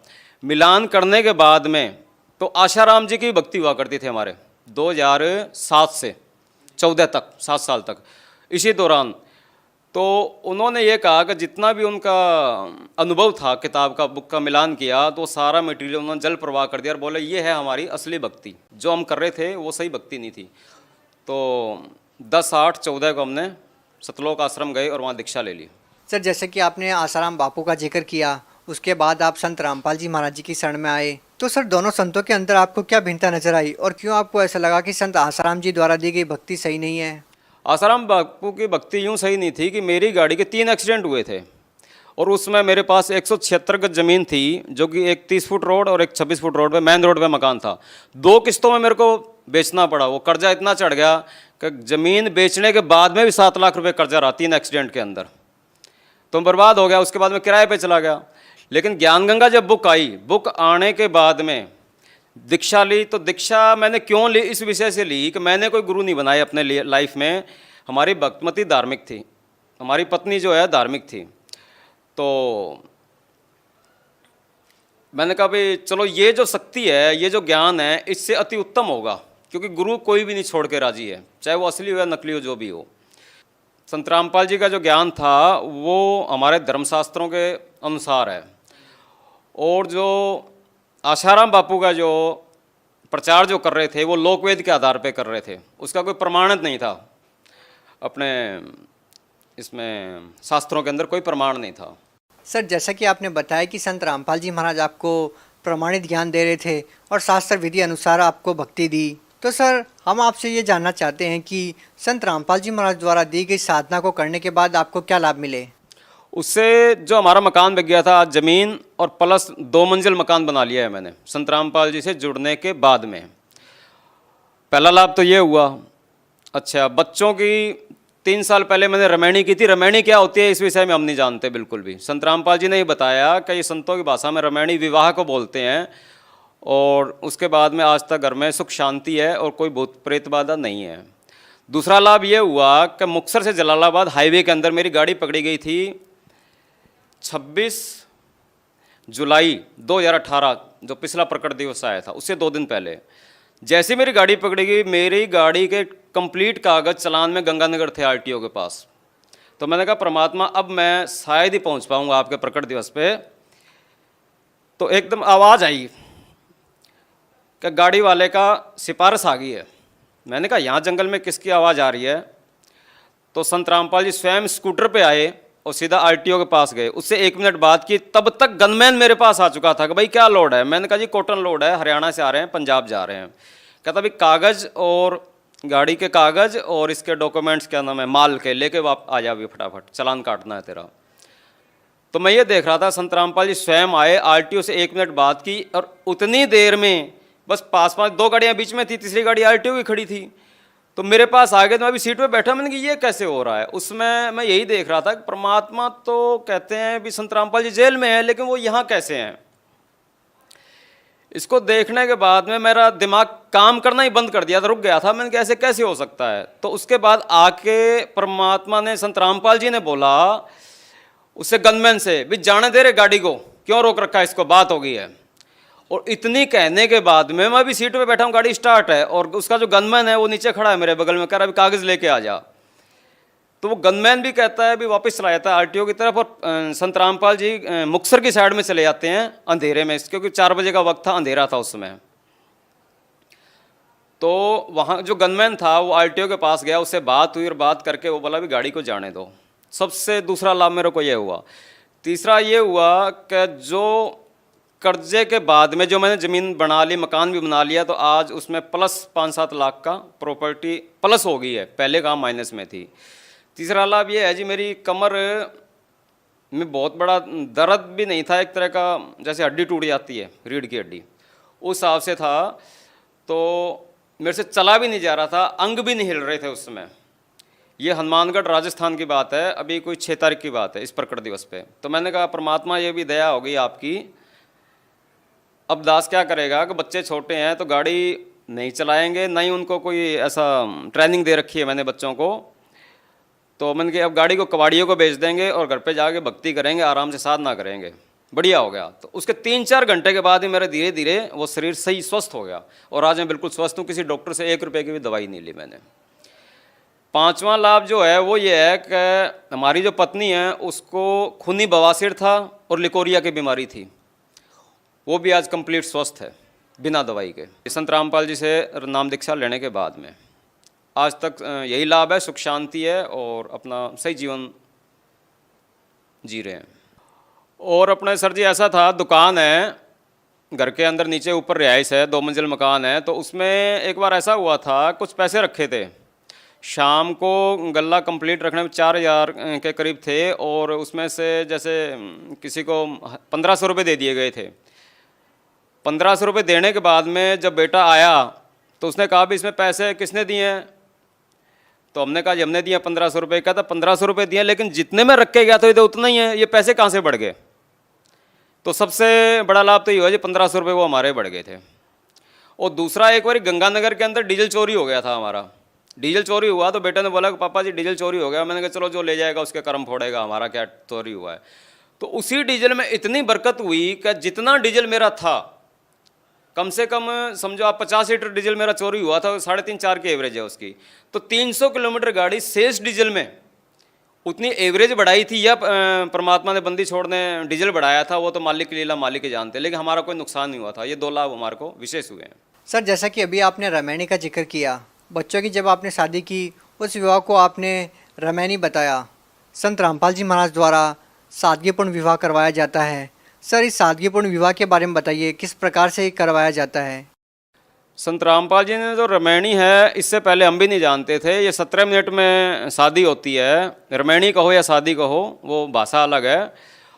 मिलान करने के बाद में तो आशाराम जी की भक्ति हुआ करती थी हमारे 2007 से 14 तक, 7 साल तक। इसी दौरान तो उन्होंने ये कहा कि जितना भी उनका अनुभव था किताब का, बुक का मिलान किया, तो सारा मटेरियल उन्होंने जल प्रवाह कर दिया और बोले ये है हमारी असली भक्ति, जो हम कर रहे थे वो सही भक्ति नहीं थी। तो 10/8/14 को हमने सतलोक आश्रम गए और वहाँ दीक्षा ले ली। सर जैसे कि आपने आसाराम बापू का जिक्र किया, उसके बाद आप संत रामपाल जी महाराज जी की शरण में आए, तो सर दोनों संतों के अंदर आपको क्या भिन्नता नजर आई और क्यों आपको ऐसा लगा कि संत आसाराम जी द्वारा दी गई भक्ति सही नहीं है? आसाराम बापू की भक्ति यूँ सही नहीं थी कि मेरी गाड़ी के 3 एक्सीडेंट हुए थे और उसमें मेरे पास 176 गज ज़मीन थी, जो कि एक 30 फुट रोड और एक 26 फुट रोड पे, मेन रोड पे मकान था। 2 किस्तों में मेरे को बेचना पड़ा। वो कर्जा इतना चढ़ गया कि ज़मीन बेचने के बाद में भी 7 लाख रुपए कर्जा रहा 3 एक्सीडेंट के अंदर, तो बर्बाद हो गया। उसके बाद में किराए पे चला गया। लेकिन ज्ञान गंगा जब बुक आई, बुक आने के बाद में दीक्षा ली, तो दीक्षा मैंने क्यों ली, इस विषय से ली कि मैंने कोई गुरु नहीं बनाए अपने लिए लाइफ में। हमारी भक्तमती धार्मिक थी, हमारी पत्नी जो है धार्मिक थी, तो मैंने कहा भाई चलो ये जो शक्ति है, ये जो ज्ञान है, इससे अति उत्तम होगा, क्योंकि गुरु कोई भी नहीं छोड़ के राजी है, चाहे वो असली हो या नकली हो, जो भी हो। संत रामपाल जी का जो ज्ञान था वो हमारे धर्मशास्त्रों के अनुसार है, और जो आसाराम बापू का जो प्रचार जो कर रहे थे वो लोकवेद के आधार पे कर रहे थे, उसका कोई प्रमाणित नहीं था, अपने इसमें शास्त्रों के अंदर कोई प्रमाण नहीं था। सर, जैसा कि आपने बताया कि संत रामपाल जी महाराज आपको प्रमाणित ज्ञान दे रहे थे और शास्त्र विधि अनुसार आपको भक्ति दी, तो सर हम आपसे ये जानना चाहते हैं कि संत रामपाल जी महाराज द्वारा दी गई साधना को करने के बाद आपको क्या लाभ मिले? उससे जो हमारा मकान बिक गया था, ज़मीन और प्लस 2 मंजिल मकान बना लिया है मैंने संत रामपाल जी से जुड़ने के बाद में। पहला लाभ तो ये हुआ। अच्छा, बच्चों की 3 साल पहले मैंने रमैणी की थी। रमैणी क्या होती है इस विषय में हम नहीं जानते बिल्कुल भी। संत रामपाल जी ने ही बताया कि ये संतों की भाषा में रमैणी विवाह को बोलते हैं, और उसके बाद में आज तक घर में सुख शांति है और कोई भूत प्रेत बाधा नहीं है। दूसरा लाभ ये हुआ कि मुक्तसर से जलालाबाद हाईवे के अंदर मेरी गाड़ी पकड़ी गई थी 26 जुलाई 2018, जो पिछला प्रकट दिवस आया था, उससे 2 दिन पहले। जैसे मेरी गाड़ी पकड़ी गई, मेरी गाड़ी के कंप्लीट कागज चलान में गंगानगर थे आरटीओ के पास। तो मैंने कहा परमात्मा, अब मैं शायद ही पहुंच पाऊंगा आपके प्रकट दिवस पे। तो एकदम आवाज़ आई कि गाड़ी वाले का सिफारिश आ गई है। मैंने कहा यहाँ जंगल में किसकी आवाज़ आ रही है? तो संत रामपाल जी स्वयं स्कूटर पे आए और सीधा आरटीओ के पास गए। उससे 1 मिनट बात की, तब तक गनमैन मेरे पास आ चुका था कि भाई क्या लोड है? मैंने कहा जी कॉटन लोड है, हरियाणा से आ रहे हैं, पंजाब जा रहे हैं। कहता भाई कागज़ और गाड़ी के कागज़ और इसके डॉक्यूमेंट्स, क्या नाम है, माल के लेके आ जा भी फटाफट, चालान काटना है तेरा। तो मैं ये देख रहा था, संत रामपाल जी स्वयं आए, आरटीओ से 1 मिनट बात की, और उतनी देर में बस पास 2 गाड़ियाँ बीच में थी, तीसरी गाड़ी आरटीओ की खड़ी थी, तो मेरे पास आ गए। तो मैं अभी सीट पे बैठा, मैंने कहा ये कैसे हो रहा है? उसमें मैं यही देख रहा था कि परमात्मा तो कहते हैं भी संत रामपाल जी जेल में है, लेकिन वो यहाँ कैसे हैं? इसको देखने के बाद में मेरा दिमाग काम करना ही बंद कर दिया था, रुक गया था। मैंने कहा ऐसे कैसे हो सकता है? तो उसके बाद आके परमात्मा ने, संत रामपाल जी ने बोला उससे गनमैन से, भी जाने दे रहे गाड़ी को, क्यों रोक रखा है इसको, बात हो गई है। और इतनी कहने के बाद में मैं भी सीट पे बैठा हूँ, गाड़ी स्टार्ट है, और उसका जो गनमैन है वो नीचे खड़ा है मेरे बगल में, कह रहा है कागज़ लेके आ जा। तो वो गनमैन भी कहता है भी वापस चला जाता है आरटीओ की तरफ, और संत रामपाल जी मुक्तसर की साइड में चले जाते हैं अंधेरे में, क्योंकि 4 बजे का वक्त था, अंधेरा था उस समय। तो वहाँ जो गनमैन था वो आरटीओ के पास गया, उससे बात हुई, और बात करके वो बोला भी गाड़ी को जाने दो। सबसे दूसरा लाभ मेरे को ये हुआ। तीसरा ये हुआ कि जो कर्जे के बाद में जो मैंने ज़मीन बना ली, मकान भी बना लिया, तो आज उसमें प्लस 5-7 लाख का प्रॉपर्टी प्लस हो गई है, पहले काम माइनस में थी। तीसरा लाभ ये है जी, मेरी कमर में बहुत बड़ा दर्द भी नहीं था, एक तरह का जैसे हड्डी टूट जाती है, रीढ़ की हड्डी, उस हिसाब से था। तो मेरे से चला भी नहीं जा रहा था, अंग भी नहीं हिल रहे थे उस समय। ये हनुमानगढ़ राजस्थान की बात है, अभी कोई 6 तारीख की बात है, इस प्रकट दिवस पे। तो मैंने कहा परमात्मा ये भी दया हो गई आपकी, अब दास क्या करेगा कि बच्चे छोटे हैं तो गाड़ी नहीं चलाएंगे, नहीं उनको कोई ऐसा ट्रेनिंग दे रखी है मैंने बच्चों को। तो मैंने कहा अब गाड़ी को कबाड़ियों को बेच देंगे और घर पे जाके भक्ति करेंगे, आराम से साधना करेंगे। बढ़िया हो गया। तो उसके 3-4 घंटे के बाद ही मेरे धीरे धीरे वो शरीर सही स्वस्थ हो गया, और आज मैं बिल्कुल स्वस्थ हूँ। किसी डॉक्टर से 1 रुपये की भी दवाई नहीं ली मैंने। 5वां लाभ जो है वो ये है कि हमारी जो पत्नी है उसको खूनी बवासीर था और लिकोरिया की बीमारी थी, वो भी आज कंप्लीट स्वस्थ है बिना दवाई के, संत रामपाल जी से नाम दीक्षा लेने के बाद में। आज तक यही लाभ है, सुख शांति है और अपना सही जीवन जी रहे हैं। और अपने सर जी ऐसा था, दुकान है घर के अंदर, नीचे ऊपर रिहाइश है, 2 मंजिल मकान है। तो उसमें एक बार ऐसा हुआ था, कुछ पैसे रखे थे, शाम को गल्ला कंप्लीट रखने में 4000 के करीब थे, और उसमें से जैसे किसी को 1500 रुपये दे दिए गए थे। 1500 रुपये देने के बाद में जब बेटा आया तो उसने कहा भी इसमें पैसे किसने दिए हैं? तो हमने कहा जी हमने दिया 1500 रुपये। कहता 1500 रुपये दिए, लेकिन जितने में रख के गया था ये तो उतना ही है, ये पैसे कहाँ से बढ़ गए? तो सबसे बड़ा लाभ तो ये हुआ जी 1500 रुपये वो हमारे बढ़ गए थे। और दूसरा, एक बार गंगानगर के अंदर डीजल चोरी हो गया था हमारा। डीजल चोरी हुआ तो बेटे ने बोला कि पापा जी डीजल चोरी हो गया। मैंने कहा चलो जो ले जाएगा उसके कर्म फोड़ेगा, हमारा क्या चोरी हुआ है। तो उसी डीजल में इतनी बरकत हुई कि जितना डीजल मेरा था, कम से कम समझो आप 50 लीटर डीजल मेरा चोरी हुआ था, 3.5-4 की एवरेज है उसकी। तो 300 किलोमीटर गाड़ी शेष डीजल में उतनी एवरेज बढ़ाई थी या परमात्मा ने बंदी छोड़ने डीजल बढ़ाया था, वो तो मालिक की लीला मालिक ही जानते, लेकिन हमारा कोई नुकसान नहीं हुआ था। ये 2 लाभ हमारे को विशेष हुए हैं। सर जैसा कि अभी आपने रामायणी का जिक्र किया, बच्चों की जब आपने शादी की उस विवाह को आपने रामायणी बताया। संत रामपाल जी महाराज द्वारा सादगीपूर्ण विवाह करवाया जाता है। सर इस सादगीपूर्ण विवाह के बारे में बताइए, किस प्रकार से करवाया जाता है? संत रामपाल जी ने जो रामायणी है, इससे पहले हम भी नहीं जानते थे। ये 17 मिनट में शादी होती है। रामायणी कहो या शादी कहो, वो भाषा अलग है।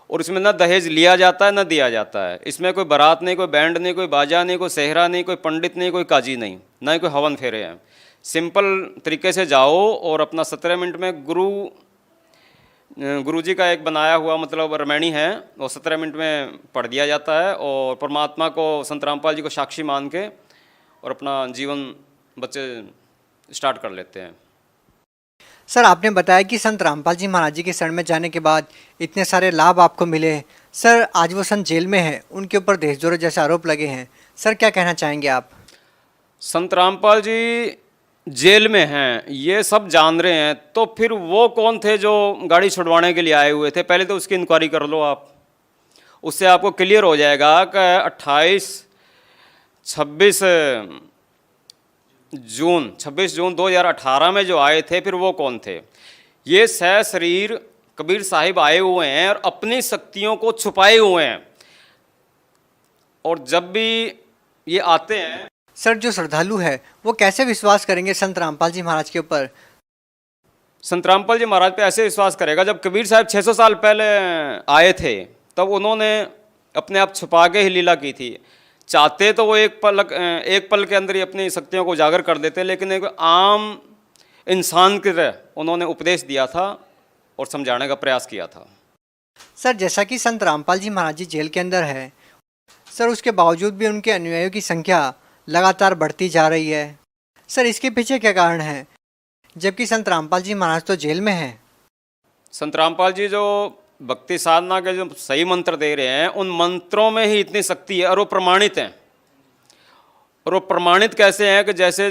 और इसमें ना दहेज लिया जाता है ना दिया जाता है। इसमें कोई बारात नहीं, कोई बैंड नहीं, कोई बाजा नहीं, कोई सेहरा नहीं, कोई पंडित नहीं, कोई काजी नहीं, ना ही कोई हवन फेरे हैं। सिंपल तरीके से जाओ और अपना 17 मिनट में गुरु जी का एक बनाया हुआ मतलब रामायणी है, वो 17 मिनट में पढ़ दिया जाता है। और परमात्मा को, संत रामपाल जी को साक्षी मान के और अपना जीवन बच्चे स्टार्ट कर लेते हैं। सर आपने बताया कि संत रामपाल जी महाराज जी के शरण में जाने के बाद इतने सारे लाभ आपको मिले। सर आज वो संत जेल में है, उनके ऊपर देशद्रोह जैसे आरोप लगे हैं। सर क्या कहना चाहेंगे आप? संत रामपाल जी जेल में हैं, ये सब जान रहे हैं, तो फिर वो कौन थे जो गाड़ी छुड़वाने के लिए आए हुए थे? पहले तो उसकी इंक्वायरी कर लो आप, उससे आपको क्लियर हो जाएगा कि 26 जून 2018 में जो आए थे, फिर वो कौन थे? ये सशरीर कबीर साहिब आए हुए हैं और अपनी शक्तियों को छुपाए हुए हैं। और जब भी ये आते हैं, सर जो श्रद्धालु है वो कैसे विश्वास करेंगे संत रामपाल जी महाराज के ऊपर? संत रामपाल जी महाराज पे ऐसे विश्वास करेगा, जब कबीर साहब 600 साल पहले आए थे तब उन्होंने अपने आप छुपा के ही लीला की थी। चाहते तो वो एक पल के अंदर ही अपनी शक्तियों को उजागर कर देते, लेकिन एक आम इंसान की तरह उन्होंने उपदेश दिया था और समझाने का प्रयास किया था। सर जैसा कि संत रामपाल जी महाराज जी जेल के अंदर है, सर उसके बावजूद भी उनके अनुयायियों की संख्या लगातार बढ़ती जा रही है। सर इसके पीछे क्या कारण है, जबकि संत रामपाल जी महाराज तो जेल में हैं? संत रामपाल जी जो भक्ति साधना के जो सही मंत्र दे रहे हैं, उन मंत्रों में ही इतनी शक्ति है और वो प्रमाणित हैं। और वो प्रमाणित कैसे हैं कि जैसे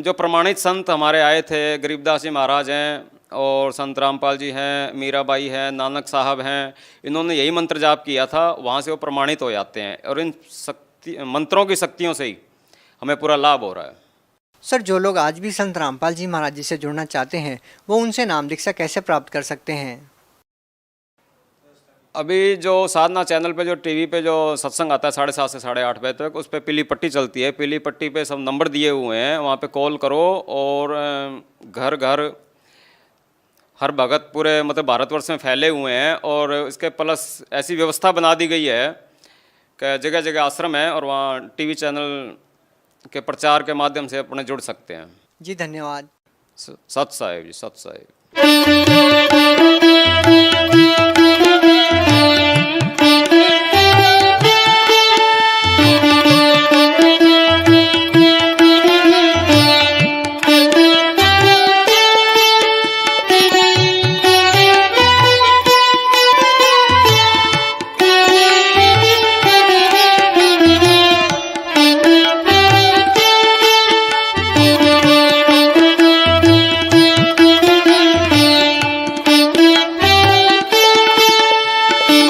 जो प्रमाणित संत हमारे आए थे, गरीबदास जी महाराज हैं और संत रामपाल जी हैं, मीराबाई हैं, नानक साहब हैं, इन्होंने यही मंत्र जाप किया था, वहाँ से वो प्रमाणित हो जाते हैं। और इन मंत्रों की शक्तियों से ही हमें पूरा लाभ हो रहा है। सर जो लोग आज भी संत रामपाल जी महाराज जी से जुड़ना चाहते हैं, वो उनसे नाम दीक्षा कैसे प्राप्त कर सकते हैं? अभी जो साधना चैनल पे जो टीवी पे जो सत्संग आता है 7:30 से 8:30 बजे तक, उस पर पीली पट्टी चलती है। पीली पट्टी पे सब नंबर दिए हुए हैं, वहाँ पे कॉल करो और घर घर हर भगत पूरे मतलब भारतवर्ष में फैले हुए हैं। और इसके प्लस ऐसी व्यवस्था बना दी गई है कि जगह जगह आश्रम है और वहाँ टीवी चैनल के प्रचार के माध्यम से अपने जुड़ सकते हैं। जी धन्यवाद। सत साहिब जी, सत साहिब।